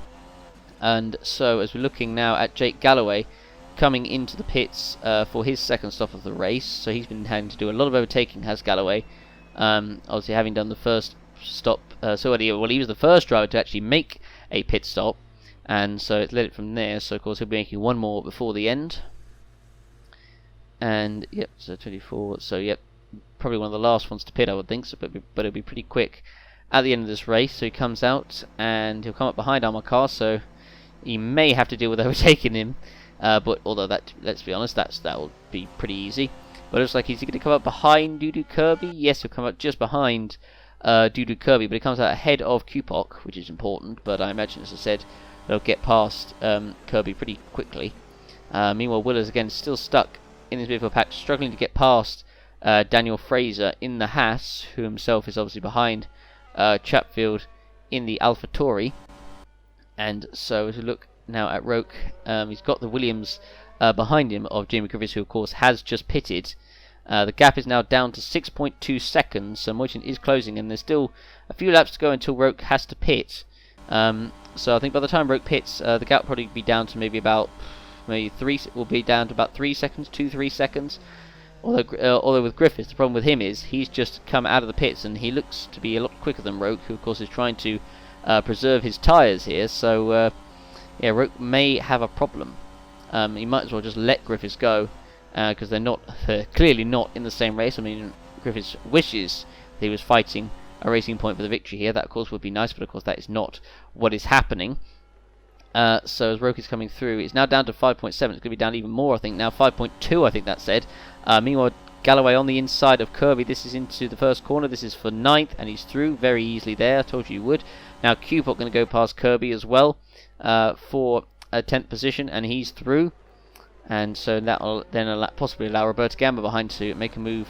[SPEAKER 1] And so as we're looking now at Jake Galloway coming into the pits for his second stop of the race. So he's been having to do a lot of overtaking, has Galloway. Obviously having done the first stop. He was the first driver to actually make a pit stop. And so it led it from there. So of course he'll be making one more before the end. And yep, so 24. So yep, probably one of the last ones to pit, I would think. So, but it'll be pretty quick at the end of this race. So he comes out and he'll come up behind Armour Car. So he may have to deal with overtaking him. But although that, let's be honest, that will be pretty easy. But it looks like he's going to come up behind Dudu Kirby. Yes, he'll come up just behind Dudu Kirby, but he comes out ahead of Kupok, which is important. But I imagine, as I said, they'll get past Kirby pretty quickly. Meanwhile, Willers again still stuck in this midfield patch, struggling to get past Daniel Fraser in the Haas, who himself is obviously behind Chatfield in the AlphaTauri. And so as we look now at Roke, he's got the Williams behind him of Jamie Griffiths, who of course has just pitted. The gap is now down to 6.2 seconds, so Moichin is closing, and there's still a few laps to go until Roke has to pit. So I think by the time Roke pits, the gap will probably be down to maybe 3 seconds, 2-3 seconds. Although with Griffiths, the problem with him is he's just come out of the pits, and he looks to be a lot quicker than Roke, who of course is trying to preserve his tyres here. So yeah, Roke may have a problem. He might as well just let Griffiths go, because they're clearly not in the same race. I mean, Griffiths wishes that he was fighting a Racing Point for the victory here. That of course would be nice, but of course that is not what is happening. So as Roke is coming through, it's now down to 5.7. It's going to be down even more, I think, now 5.2, I think that said. Meanwhile, Galloway on the inside of Kirby. This is into the first corner. This is for 9th, and he's through very easily there. I told you would. Now Kupok going to go past Kirby as well for a 10th position, and he's through. And so that will then possibly allow Roberto Gamba behind to make a move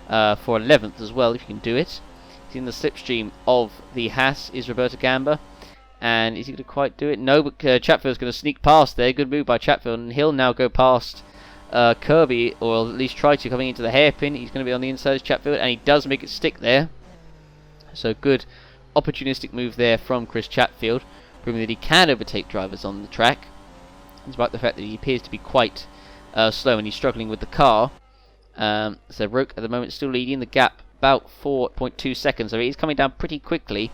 [SPEAKER 1] for 11th as well, if you can do it. He's in the slipstream of the Haas, is Roberto Gamba. And is he going to quite do it? No, but Chatfield's going to sneak past there. Good move by Chatfield, and he'll now go past Kirby, or at least try to, coming into the hairpin. He's going to be on the inside of Chatfield, and he does make it stick there. So good opportunistic move there from Chris Chatfield, proving that he can overtake drivers on the track, despite the fact that he appears to be quite slow and he's struggling with the car. So Roke at the moment still leading the gap about 4.2 seconds, so he's coming down pretty quickly,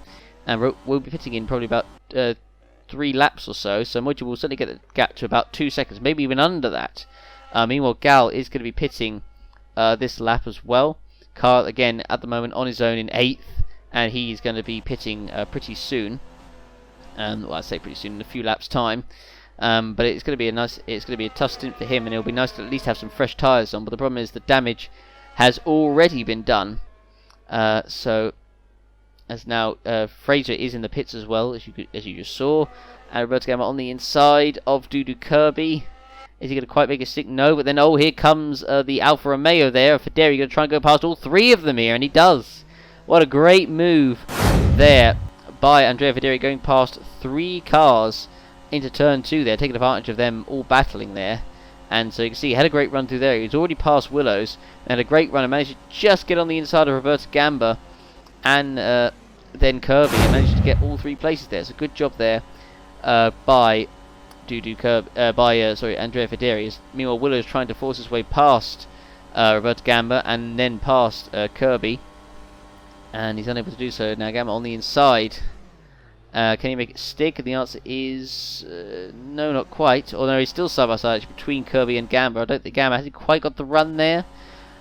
[SPEAKER 1] and Roke will be pitting in probably about 3 laps or so, so Moji will certainly get the gap to about 2 seconds, maybe even under that. Meanwhile, Gal is going to be pitting this lap as well. Carl, again, at the moment on his own in 8th, and he's going to be pitting pretty soon. Well, I say pretty soon, in a few laps' time. But it's going to be a tough stint for him, and it'll be nice to at least have some fresh tyres on. But the problem is the damage has already been done. So, as now Fraser is in the pits as well, as you just saw, and Roberto Gamma on the inside of Dudu Kirby. Is he going to quite make a stick? No, but then, oh, here comes the Alfa Romeo there. Federi going to try and go past all 3 of them here, and he does. What a great move there by Andrea Federi, going past 3 cars into turn 2 there, taking advantage of them all battling there. And so you can see he had a great run through there. He was already past Willows, and had a great run and managed to just get on the inside of Roberto Gamba and then Kirby, and managed to get all 3 places there. So good job there by Andrea Federi. Meanwhile, Willows trying to force his way past Roberto Gamba and then past Kirby, and he's unable to do so. Now Gamba on the inside. Can he make it stick? And the answer is no, not quite. Although he's still side by side between Kirby and Gamba. I don't think Gamba has quite got the run there.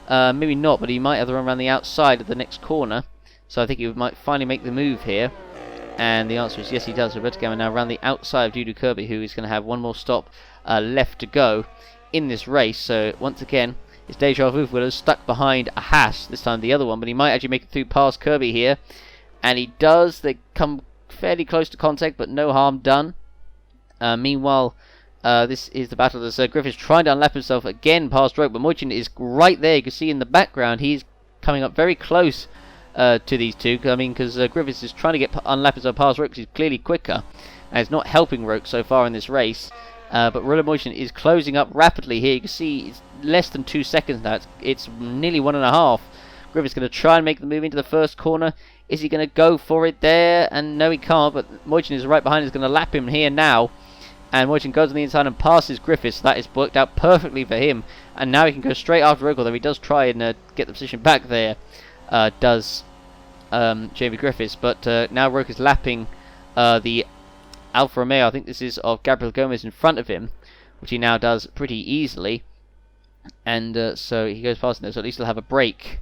[SPEAKER 1] Maybe not, but he might have the run around the outside of the next corner. So I think he might finally make the move here. And the answer is yes, he does. Roberto Gamba now around the outside of Dudu Kirby, who is going to have one more stop left to go in this race. So once again, it's Deja Vu. Willows stuck behind a Haas, this time the other one, but he might actually make it through past Kirby here. And he does. They come fairly close to contact, but no harm done. Meanwhile, this is the battle as Griffiths trying to unlap himself again past Roke, but Moichin is right there. You can see in the background he's coming up very close to these two. I mean, because Griffiths is trying to get unlap himself past Roke, because he's clearly quicker, and it's not helping Roke so far in this race. But Roller Moichin is closing up rapidly here. You can see it's less than 2 seconds now. It's nearly 1.5. Griffiths going to try and make the move into the first corner. Is he going to go for it there? And no, he can't, but Moichin is right behind. He's going to lap him here now. And Moichin goes on the inside and passes Griffiths. That has worked out perfectly for him. And now he can go straight after Roke, although he does try and get the position back there. Does Jamie Griffiths. But now Roke is lapping the Alfa Romeo. I think this is of Gabriel Gomez in front of him, which he now does pretty easily. And so he goes past him there, so at least he'll have a break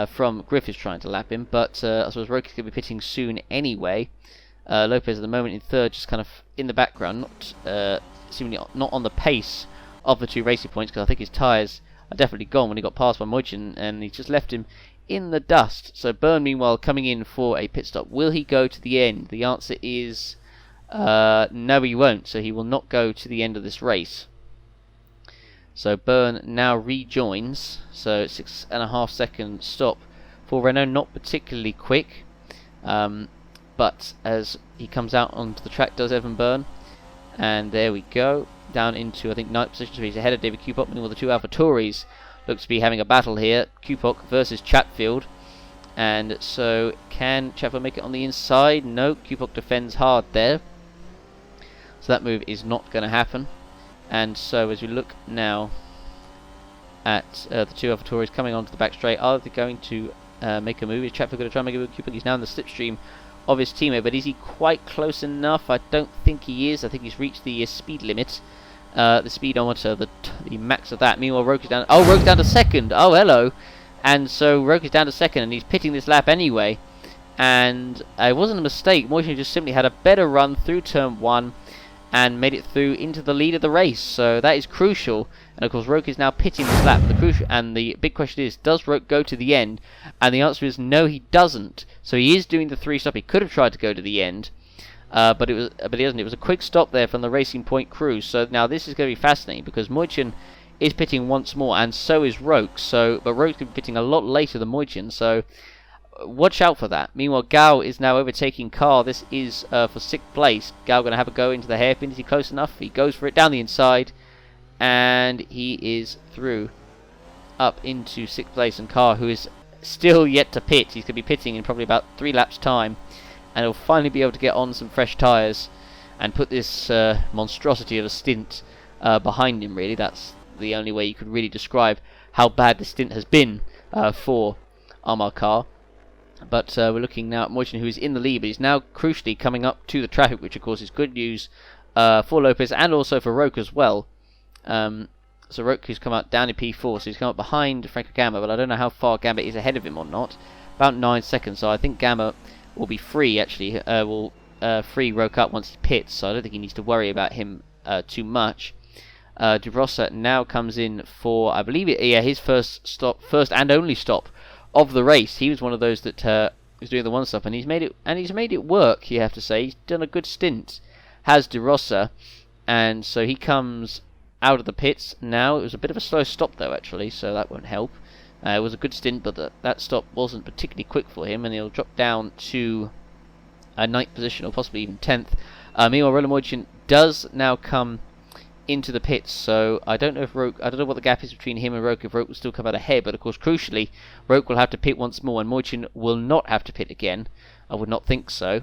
[SPEAKER 1] from Griffiths trying to lap him, but I suppose Roke is going to be pitting soon anyway. Lopez at the moment in 3rd, just kind of in the background, not seemingly not on the pace of the 2 racing points, because I think his tyres are definitely gone when he got passed by Moichin, and he just left him in the dust. So Byrne, meanwhile, coming in for a pit stop. Will he go to the end? The answer is no, he won't. So he will not go to the end of this race. So Byrne now rejoins. So 6.5 second stop for Renault, not particularly quick. But as he comes out onto the track, does Evan Byrne. And there we go. Down into, I think, 9th position. So he's ahead of David Kupok. Meanwhile, the 2 AlphaTauris looks to be having a battle here. Kupok versus Chatfield. And so can Chatfield make it on the inside? No, Kupok defends hard there. So that move is not going to happen. And so as we look now at the 2 AlphaTauris coming onto the back straight, are they going to make a move? Is Chatfield going to try and make a move? Kupok is now in the slipstream of his teammate, but is he quite close enough? I don't think he is. I think he's reached the speed limit, the speedometer, the max of that. Meanwhile, Roke is down. Oh, Roke's down to 2nd. Oh, hello. And so Roke is down to 2nd, and he's pitting this lap anyway. And it wasn't a mistake. Moichin just simply had a better run through turn 1 and made it through into the lead of the race. So that is crucial. And of course, Roke is now pitting this lap. The big question is, does Roke go to the end? And the answer is no, he doesn't. So he is doing the 3 stop. He could have tried to go to the end, but he doesn't. It was a quick stop there from the Racing Point crew. So now this is going to be fascinating, because Moichin is pitting once more, and so is Roke. But Roke's going to be pitting a lot later than Moichin. So watch out for that. Meanwhile, Gao is now overtaking Carr. This is for 6th place. Gao going to have a go into the hairpin. Is he close enough? He goes for it down the inside, and he is through up into 6th place. And Carr, who is still yet to pit, he's going to be pitting in probably about 3 laps time. and he'll finally be able to get on some fresh tyres and put this monstrosity of a stint behind him. Really, that's the only way you could really describe how bad the stint has been for Amarkar. But we're looking now at Moitin, who is in the lead, but he's now crucially coming up to the traffic, which of course is good news for Lopez and also for Roke as well. So Roke, who's come out down in P4, so he's come up behind Franco Gamma, but I don't know how far Gamma is ahead of him or not. About 9 seconds, so I think Gamma will be free, actually. Will free Roke up once he pits, so I don't think he needs to worry about him too much. De Rossa now comes in for, I believe, his first and only stop of the race. He was one of those that was doing the one stop, and he's made it work. You have to say he's done a good stint. Has De Rossa, and so he comes out of the pits now. It was a bit of a slow stop though, actually, so that won't help. It was a good stint, but that stop wasn't particularly quick for him, and he'll drop down to a 9th position or possibly even 10th. Meanwhile, Roland Moitin does now come into the pits, so I don't know what the gap is between him and Roke, if Roke will still come out ahead, but of course crucially Roke will have to pit once more and Moitin will not have to pit again. I would not think so,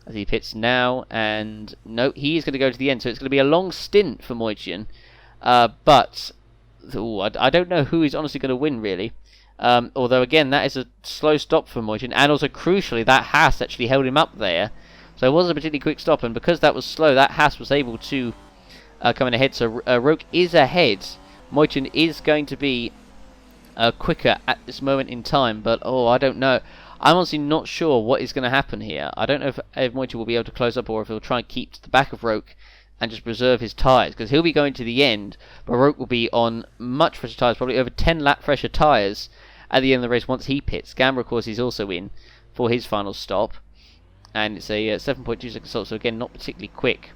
[SPEAKER 1] as he pits now, and no, he is going to go to the end, so it's going to be a long stint for Moitin, but I don't know who is honestly going to win really, although again that is a slow stop for Moitin, and also crucially that Haas actually held him up there, so it wasn't a particularly quick stop, and because that was slow, that Haas was able to coming ahead, so Roke is ahead. Moitin is going to be quicker at this moment in time, but I don't know. I'm honestly not sure what is going to happen here. I don't know if Moitin will be able to close up or if he'll try and keep to the back of Roke and just preserve his tyres, because he'll be going to the end, but Roke will be on much fresher tyres, probably over 10 lap fresher tyres at the end of the race once he pits. Gamma, of course, is also in for his final stop, and it's a 7.2 second stop, so again not particularly quick.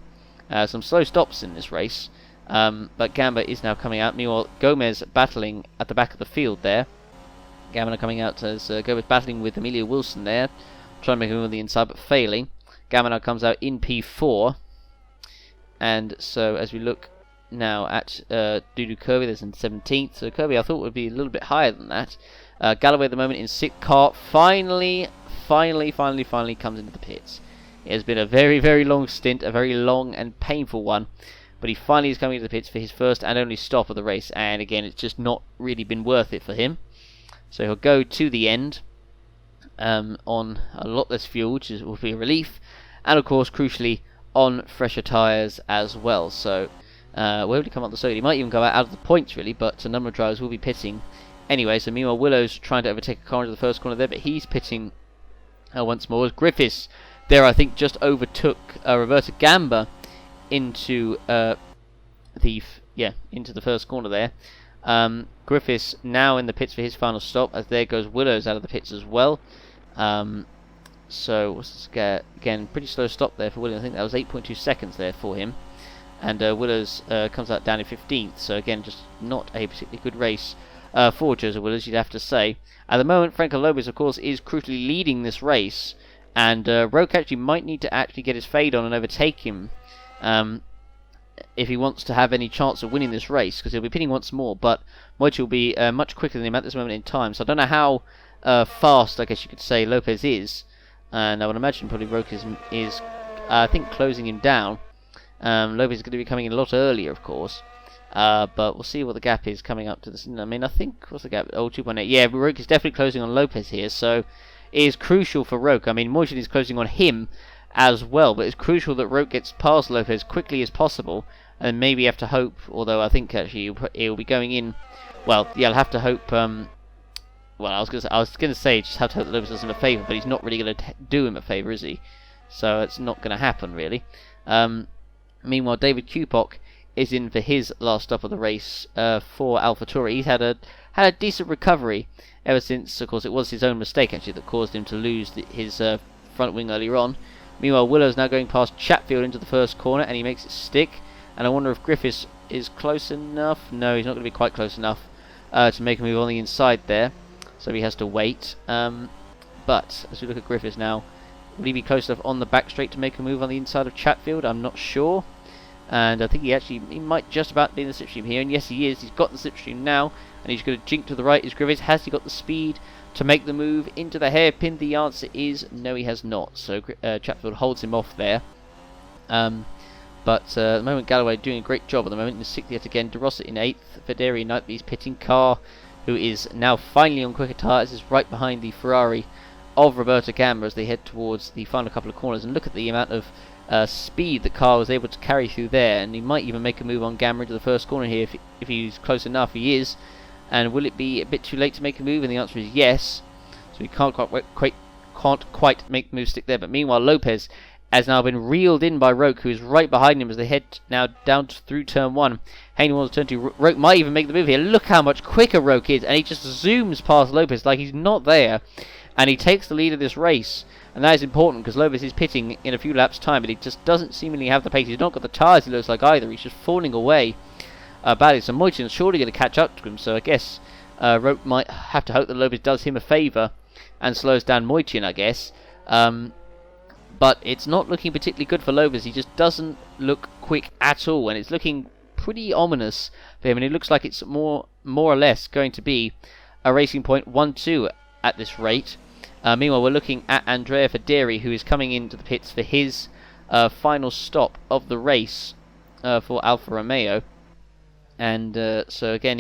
[SPEAKER 1] Some slow stops in this race, but Gamba is now coming out. Meanwhile, Gomez battling at the back of the field there. Gamba coming out as Gomez battling with Emilio Wilson there, trying to make a move on the inside but failing. Gamba now comes out in P4, and so as we look now at Dudu Kirby, there's in 17th. So Kirby I thought would be a little bit higher than that. Galloway at the moment in 6th. Car finally comes into the pits. It has been a very, very long stint, a very long and painful one, but he finally is coming to the pits for his first and only stop of the race, and again, it's just not really been worth it for him. So he'll go to the end on a lot less fuel, which will be a relief, and of course, crucially, on fresher tyres as well. So, where would he come up the circuit? He might even go out of the points, really, but a number of drivers will be pitting anyway. So meanwhile, Willow's trying to overtake a car into the first corner there, but he's pitting once more as Griffiths there, I think, just overtook Roberto Gamba into into the first corner there. Griffiths now in the pits for his final stop, as there goes Willows out of the pits as well. So again, pretty slow stop there for Willows. I think that was 8.2 seconds there for him, and Willows comes out down in 15th. So again, just not a particularly good race for Joseph Willows, you'd have to say. At the moment, Franco Lopez, of course, is crucially leading this race. And Roke actually might need to actually get his fade on and overtake him if he wants to have any chance of winning this race, because he'll be pitting once more, but Moitin will be much quicker than him at this moment in time, so I don't know how fast, I guess you could say, Lopez is, and I would imagine probably Roke is I think, closing him down. Lopez is going to be coming in a lot earlier, of course, but we'll see what the gap is coming up to this. I mean, I think, what's the gap? 2.8. Yeah, Roke is definitely closing on Lopez here, so it is crucial for Roke. I mean, Moitin is closing on him as well, but it's crucial that Roke gets past Lopez as quickly as possible, and maybe have to hope, although I think actually he'll be going in, well, yeah, I'll have to hope, well, I was going to say just have to hope that Lopez does him a favour, but he's not really going to do him a favour, is he? So it's not going to happen, really. Meanwhile, David Kupok is in for his last stop of the race for AlphaTauri. He's had a decent recovery ever since, of course, it was his own mistake, actually, that caused him to lose his front wing earlier on. Meanwhile, Willow's now going past Chatfield into the first corner, and he makes it stick. And I wonder if Griffiths is close enough. No, he's not going to be quite close enough to make a move on the inside there. So he has to wait. But as we look at Griffiths now, will he be close enough on the back straight to make a move on the inside of Chatfield? I'm not sure. And I think he might just about be in the slipstream here, and yes he is. He's got the slipstream now, and he's going to jink to the right. Is Griffiths, has he got the speed to make the move into the hairpin? The answer is no, he has not. So Chatfield holds him off there. But at the moment Galloway doing a great job at the moment. In 6th yet again, De Rossi in 8th, Federi in 9th, he's pitting. Carr, who is now finally on quicker tyres, is right behind the Ferrari of Roberto Gamba as they head towards the final couple of corners. And look at the amount of speed that Carr was able to carry through there, and he might even make a move on Gamba into the first corner here if he's close enough. He is. And will it be a bit too late to make a move? And the answer is yes. So he can't quite make the move stick there. But meanwhile, Lopez has now been reeled in by Roke, who is right behind him as they head now down through turn 1. Haney wants turn 2. Roke might even make the move here. Look how much quicker Roke is, and he just zooms past Lopez like he's not there, and he takes the lead of this race. And that is important because Lopez is pitting in a few laps' time, but he just doesn't seemingly have the pace. He's not got the tyres, it looks like, either. He's just falling away badly. So Moitin's surely going to catch up to him, so I guess Roke might have to hope that Lopez does him a favour and slows down Moitin, I guess. But it's not looking particularly good for Lopez. He just doesn't look quick at all, and it's looking pretty ominous for him, and it looks like it's more or less going to be a Racing Point 1-2 at this rate. Meanwhile, we're looking at Andrea Federi, who is coming into the pits for his final stop of the race for Alfa Romeo. And so again,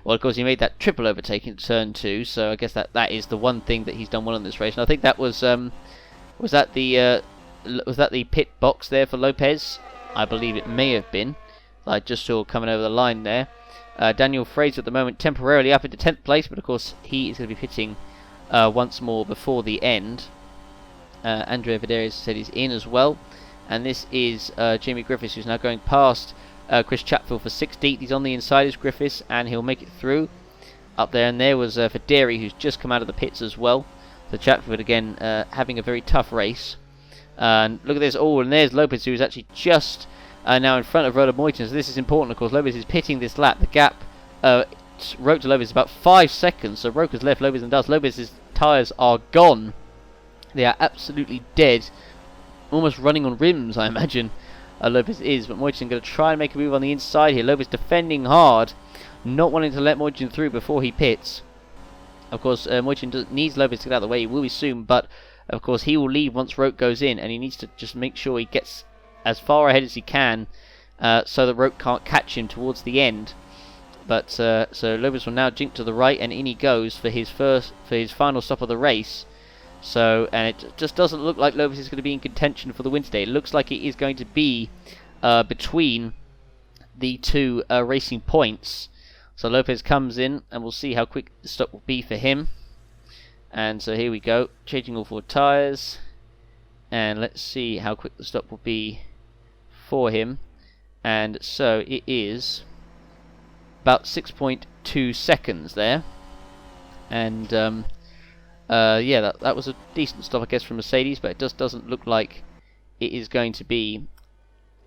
[SPEAKER 1] well, of course, he made that triple overtake in turn 2, so I guess that is the one thing that he's done well in this race. And I think that was that the pit box there for Lopez? I believe it may have been. I just saw coming over the line there. Daniel Fraser at the moment temporarily up into 10th place, but of course he is going to be pitting once more before the end. Andrea Federi, as I said, is in as well. And this is Jamie Griffiths, who's now going past Chris Chatfield for 16th. He's on the inside as Griffiths, and he'll make it through up there. And there was Federi, who's just come out of the pits as well. So Chatfield again having a very tough race. And look at this. Oh, and there's Lopez, who's actually just now in front of Roda Moitin. So this is important, of course. Lopez is pitting this lap. The gap Roke to Lopez is about 5 seconds. So Roke has left Lopez and does. Lopez's tyres are gone. They are absolutely dead. Almost running on rims, I imagine. Lopez is, but Moitin going to try and make a move on the inside here. Lopez defending hard, not wanting to let Moitin through before he pits. Of course, Moitin needs Lopez to get out of the way. He will be soon, but of course he will leave once Roke goes in, and he needs to just make sure he gets as far ahead as he can, so that Roke can't catch him towards the end. But so Lopez will now jink to the right, and in he goes for his final stop of the race. So, and it just doesn't look like Lopez is going to be in contention for the win today. It looks like it is going to be between the two Racing Points. So Lopez comes in, and we'll see how quick the stop will be for him. And so here we go, changing all 4 tyres. And let's see how quick the stop will be for him. And so it is about 6.2 seconds there. And yeah, that was a decent stop, I guess, from Mercedes, but it just doesn't look like it is going to be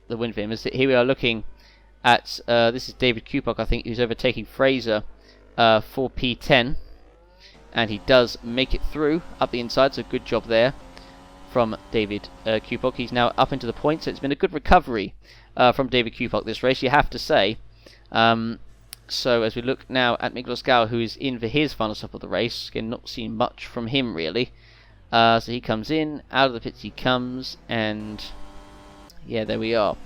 [SPEAKER 1] the win for him. Here we are looking at, this is David Kupak, I think, who's overtaking Fraser for P10. And he does make it through up the inside, so good job there from David Kupak. He's now up into the points, so it's been a good recovery from David Kupak this race, you have to say. So as we look now at Miklos Gau, who is in for his final stop of the race, again, not seeing much from him really. So he comes in, out of the pits he comes, and yeah, there we are.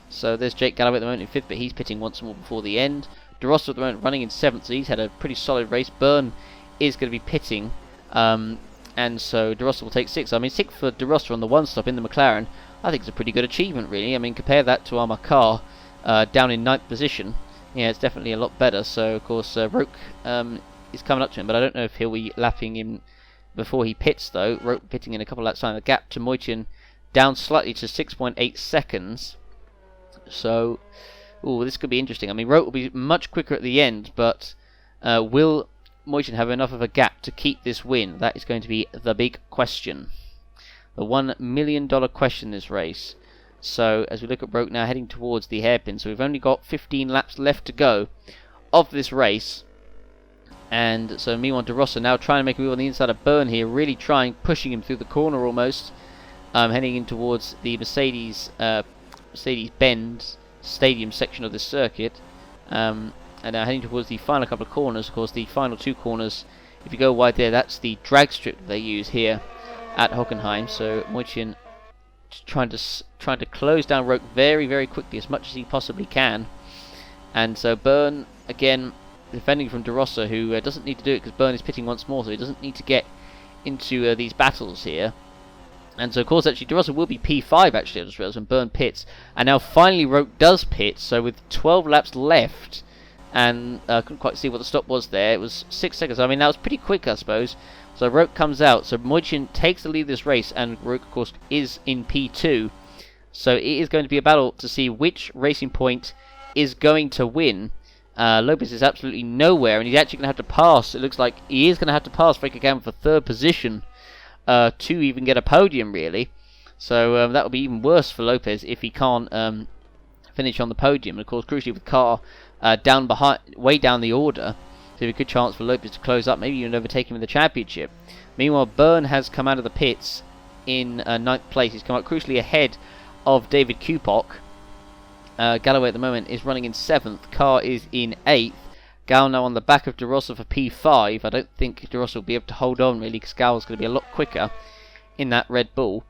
[SPEAKER 1] So there's Jake Galloway at the moment in 5th, but he's pitting once more before the end. De Rossi at the moment running in 7th, so he's had a pretty solid race. Byrne is going to be pitting, and so De Rossi will take 6th. I mean, 6th for De Rossi on the one stop in the McLaren, I think it's a pretty good achievement really. I mean, compare that to Amar Carr down in 9th position. Yeah, it's definitely a lot better. So, of course, Roke is coming up to him, but I don't know if he'll be lapping him before he pits, though. Roke pitting in a couple of laps time. The gap to Moitin down slightly to 6.8 seconds. So, this could be interesting. I mean, Roke will be much quicker at the end, but will Moitin have enough of a gap to keep this win? That is going to be the big question. The $1 million question this race. So, as we look at Roke now heading towards the hairpin, so we've only got 15 laps left to go of this race. And so, meanwhile, De Rossi now trying to make a move on the inside of Byrne here, really trying, pushing him through the corner almost. Heading in towards the Mercedes Benz stadium section of this circuit. And now heading towards the final couple of corners. Of course, the final 2 corners, if you go wide there, that's the drag strip that they use here at Hockenheim. So Moichin trying to close down Roke very, very quickly, as much as he possibly can. And so Byrne, again, defending from De Rossa, who doesn't need to do it because Byrne is pitting once more, so he doesn't need to get into these battles here. And so, of course, actually, De Rossa will be P5, actually, I just realised, when Byrne pits. And now, finally, Roke does pit, so with 12 laps left, and I couldn't quite see what the stop was there. It was 6 seconds. I mean, that was pretty quick, I suppose. So Roke comes out. So Moichin takes the lead of this race, and Roke, of course, is in P2. So it is going to be a battle to see which Racing Point is going to win. Lopez is absolutely nowhere, and he's actually going to have to pass. It looks like he is going to have to pass Frank Gamba for 3rd position to even get a podium, really. So that will be even worse for Lopez if he can't finish on the podium. And of course, crucially, with Carr down behind, way down the order, so a good chance for Lopez to close up, maybe even overtake him in the championship. Meanwhile, Byrne has come out of the pits in 9th place. He's come out crucially ahead of David Kupok. Galloway at the moment is running in 7th. Carr is in 8th. Gal now on the back of De Rossa for P5. I don't think De Rossa will be able to hold on, really, because Gal's going to be a lot quicker in that Red Bull.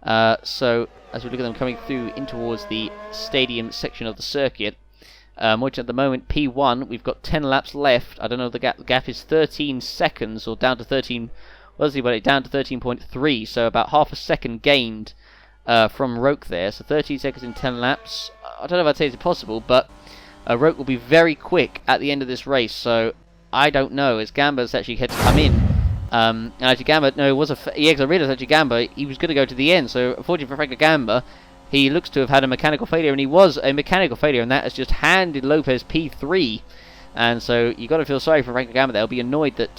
[SPEAKER 1] So, as we look at them coming through in towards the stadium section of the circuit, which at the moment, P1, we've got 10 laps left. I don't know if the gap is 13 seconds, or down to 13, what is it, down to 13.3, so about half a second gained from Roke there. So 13 seconds in 10 laps. I don't know if I'd say it's impossible, but Roke will be very quick at the end of this race, so I don't know, as Gamba's actually had to come in. And actually Gamba, no, it was because I realised actually Gamba, he was going to go to the end, so unfortunately for Frank Gamba, he looks to have had a mechanical failure, and he was a mechanical failure, and that has just handed Lopez P3. And so you've got to feel sorry for Frank Gamba. They'll be annoyed that,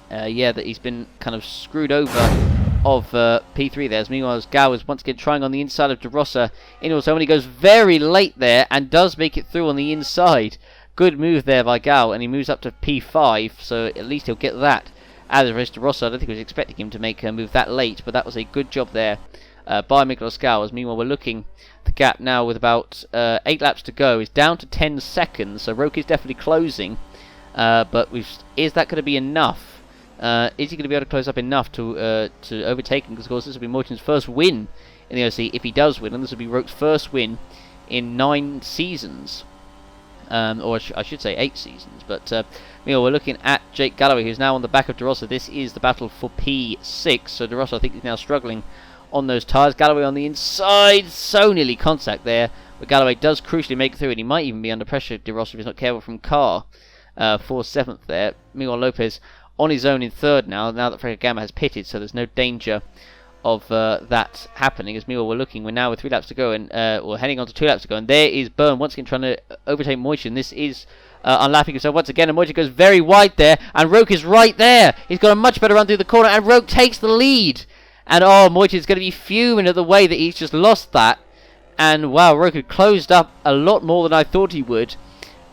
[SPEAKER 1] that he's been kind of screwed over of P3 there. As meanwhile, Gao is once again trying on the inside of De Rossa. In also, when he goes very late there and does make it through on the inside. Good move there by Gao, and he moves up to P5, so at least he'll get that out of the race. De Rossa, I don't think he was expecting him to make a move that late, but that was a good job there by Miklos Gao. As meanwhile, we're looking, the gap now with about 8 laps to go is down to 10 seconds, so Roke is definitely closing, but is that going to be enough? Is he going to be able to close up enough to overtake him? Because of course this will be Moichin's first win in the OC if he does win, and this will be Roke's first win in 9 seasons, or I should say 8 seasons. But we're looking at Jake Galloway, who's now on the back of De Rossa. This is the battle for P6, so De Rossa I think is now struggling on those tyres. Galloway on the inside, so nearly contact there, but Galloway does crucially make it through, and he might even be under pressure, De Rossa, if he's not careful, from Carr for 7th there. Meanwhile, Lopez on his own in 3rd now that Frank Gamba has pitted, so there's no danger of that happening. As meanwhile, we're now with 3 laps to go, and we're heading on to 2 laps to go, and there is Byrne once again trying to overtake Moichin. This is unlapping himself once again, and Moichin goes very wide there, and Roke is right there. He's got a much better run through the corner, and Roke takes the lead. And Moichin's going to be fuming at the way that he's just lost that. And wow, Roke had closed up a lot more than I thought he would.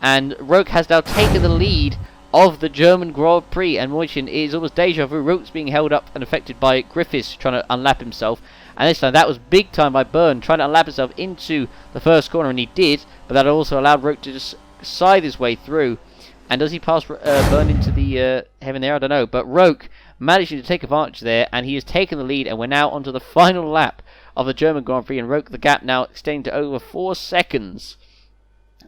[SPEAKER 1] And Roke has now taken the lead of the German Grand Prix. And Moichin is almost deja vu. Roke's being held up and affected by Griffiths trying to unlap himself. And this time that was big time by Byrne trying to unlap himself into the first corner. And he did. But that also allowed Roke to just scythe his way through. And does he pass Byrne into the heaven there? I don't know. But Roke managing to take advantage there, and he has taken the lead, and we're now onto the final lap of the German Grand Prix, and Roke, the gap now extending to over 4 seconds.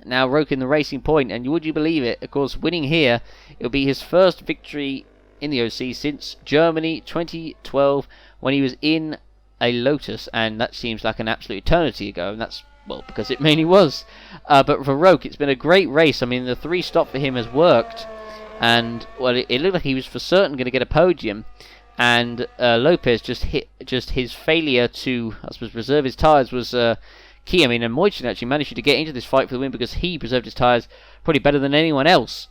[SPEAKER 1] Now Roke in the Racing Point, and would you believe it, of course, winning here, it'll be his first victory in the OC since Germany 2012, when he was in a Lotus, and that seems like an absolute eternity ago, and that's, well, because it mainly was. But for Roke, it's been a great race. I mean, the 3 stop for him has worked. And well, it looked like he was for certain going to get a podium, and Lopez just his failure to, I suppose, preserve his tyres was key. I mean, and Moichin actually managed to get into this fight for the win because he preserved his tyres probably better than anyone else.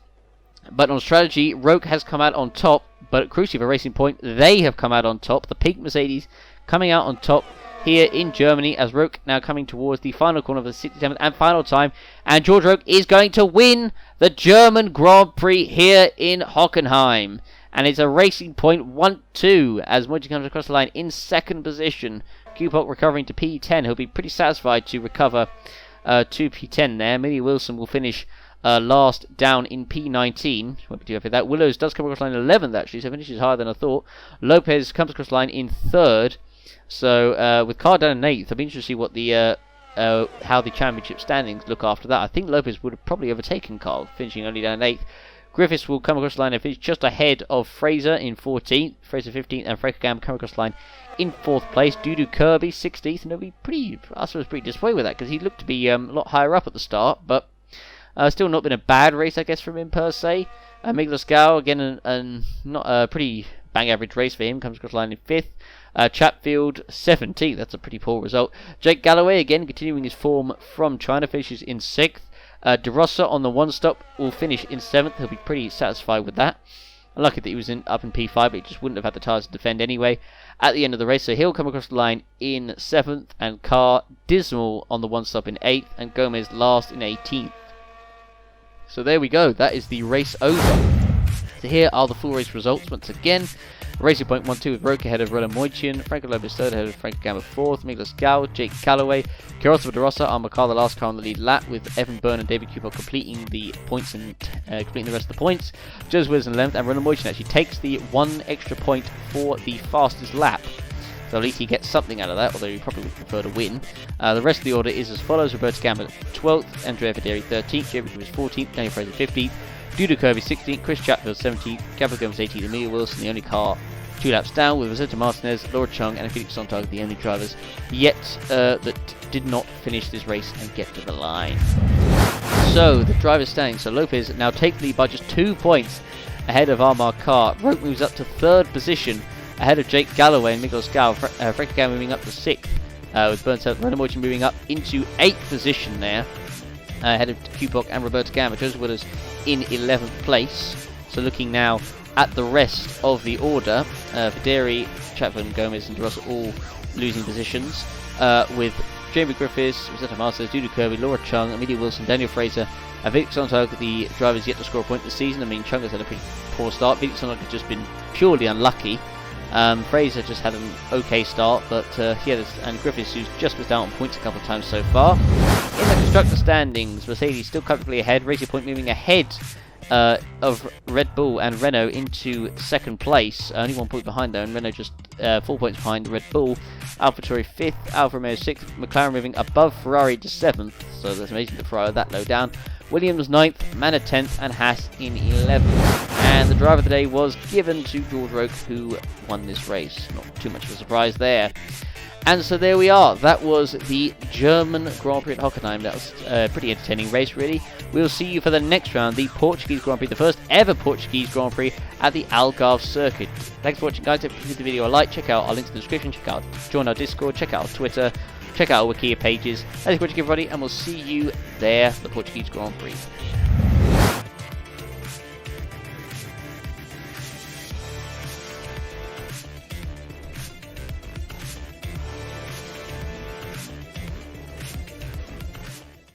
[SPEAKER 1] But on strategy, Roke has come out on top, but crucially for Racing Point, they have come out on top. The pink Mercedes coming out on top here in Germany, as Roke now coming towards the final corner of the 67th and final time, and George Roke is going to win the German Grand Prix here in Hockenheim, and it's a Racing Point 1-2 as Moichin comes across the line in 2nd position. Kupok recovering to P10. He'll be pretty satisfied to recover to P10 there. Millie Wilson will finish last down in P19. What do you have for that? Willows does come across line 11th actually, so finishes higher than I thought. Lopez comes across line in 3rd. So with Carr down in 8th, I'll be interested to see what the how the championship standings look after that. I think Lopez would have probably overtaken Carl, finishing only down in 8th. Griffiths will come across the line and finish just ahead of Fraser in 14th. Fraser 15th, and Frank Gam come across the line in 4th place. Dudu Kirby 16th, and I was pretty disappointed with that because he looked to be a lot higher up at the start, but still not been a bad race, I guess, from him per se. Miguel Scow, again, not a pretty bang average race for him, comes across the line in 5th. Chatfield 17th, that's a pretty poor result. Jake Galloway, again, continuing his form from China, finishes in 6th. De Rossa on the one stop will finish in 7th. He'll be pretty satisfied with that. Unlucky that he was up in P5, but he just wouldn't have had the tyres to defend anyway at the end of the race. So he'll come across the line in 7th, and Carr dismal on the one stop in 8th, and Gomez last in 18th. So there we go, that is the race over. So here are the full race results once again. Racing point 1-2 with Roke ahead of Roland Moitian, Franco Lopez 3rd ahead of Frank Gamma 4th, Miguel Scow, Jake Calloway, Kirosa De Rossa, Armakar the last car on the lead lap, with Evan Byrne and David Cooper completing the points and completing the rest of the points. Joseph Wilson 11th, and Roland Moitian actually takes the 1 extra point for the fastest lap. So at least he gets something out of that, although he probably would prefer to win. The rest of the order is as follows: Roberto Gamba 12th, Andrea Federi 13th, Jeremy Cooper 14th, Daniel Fraser 15th, Dudu Kirby 16th, Chris Chatfield 17th, Gabriel Gomes 18th, Amelia Wilson the only car 2 laps down, with Rosetta Martinez, Laura Chung and Felix Sontag the only drivers yet that did not finish this race and get to the line. So the drivers standing, so Lopez now take the lead by just 2 points ahead of Armar Carr. Roke moves up to 3rd position ahead of Jake Galloway and Miguel Scow. Frankie Gam moving up to 6th, with Burns Roland Moitian moving up into 8th position there, ahead of Kupok and Roberto Gamba. Joseph Willis in 11th place. So looking now at the rest of the order, Federi, Chapman, Gomez and De Rossa all losing positions, with Jamie Griffiths, Rosetta Masters, Dudu Kirby, Laura Chung, Amelia Wilson, Daniel Fraser and Felix Sontag, the drivers yet to score a point this season. I mean, Chung has had a pretty poor start. Felix Sontag has just been purely unlucky. Fraser just had an okay start, but and Griffiths, who's just missed out on points a couple of times so far. In the constructor standings, Mercedes still comfortably ahead, Racing Point moving ahead of Red Bull and Renault into 2nd place, only 1 point behind though, and Renault just 4 points behind Red Bull. AlphaTauri 5th, Alfa Romeo 6th, McLaren moving above Ferrari to 7th, so that's amazing that Ferrari are that low down. Williams 9th, Manor 10th, and Haas in 11th. And the driver of the day was given to George Roke, who won this race. Not too much of a surprise there. And so there we are. That was the German Grand Prix at Hockenheim. That was a pretty entertaining race, really. We'll see you for the next round, the Portuguese Grand Prix, the first ever Portuguese Grand Prix at the Algarve circuit. Thanks for watching, guys. If you give the video a like, check out our links in the description, join our Discord, check out our Twitter, check out our Wikia pages. Thanks for watching, everybody, and we'll see you there for the Portuguese Grand Prix.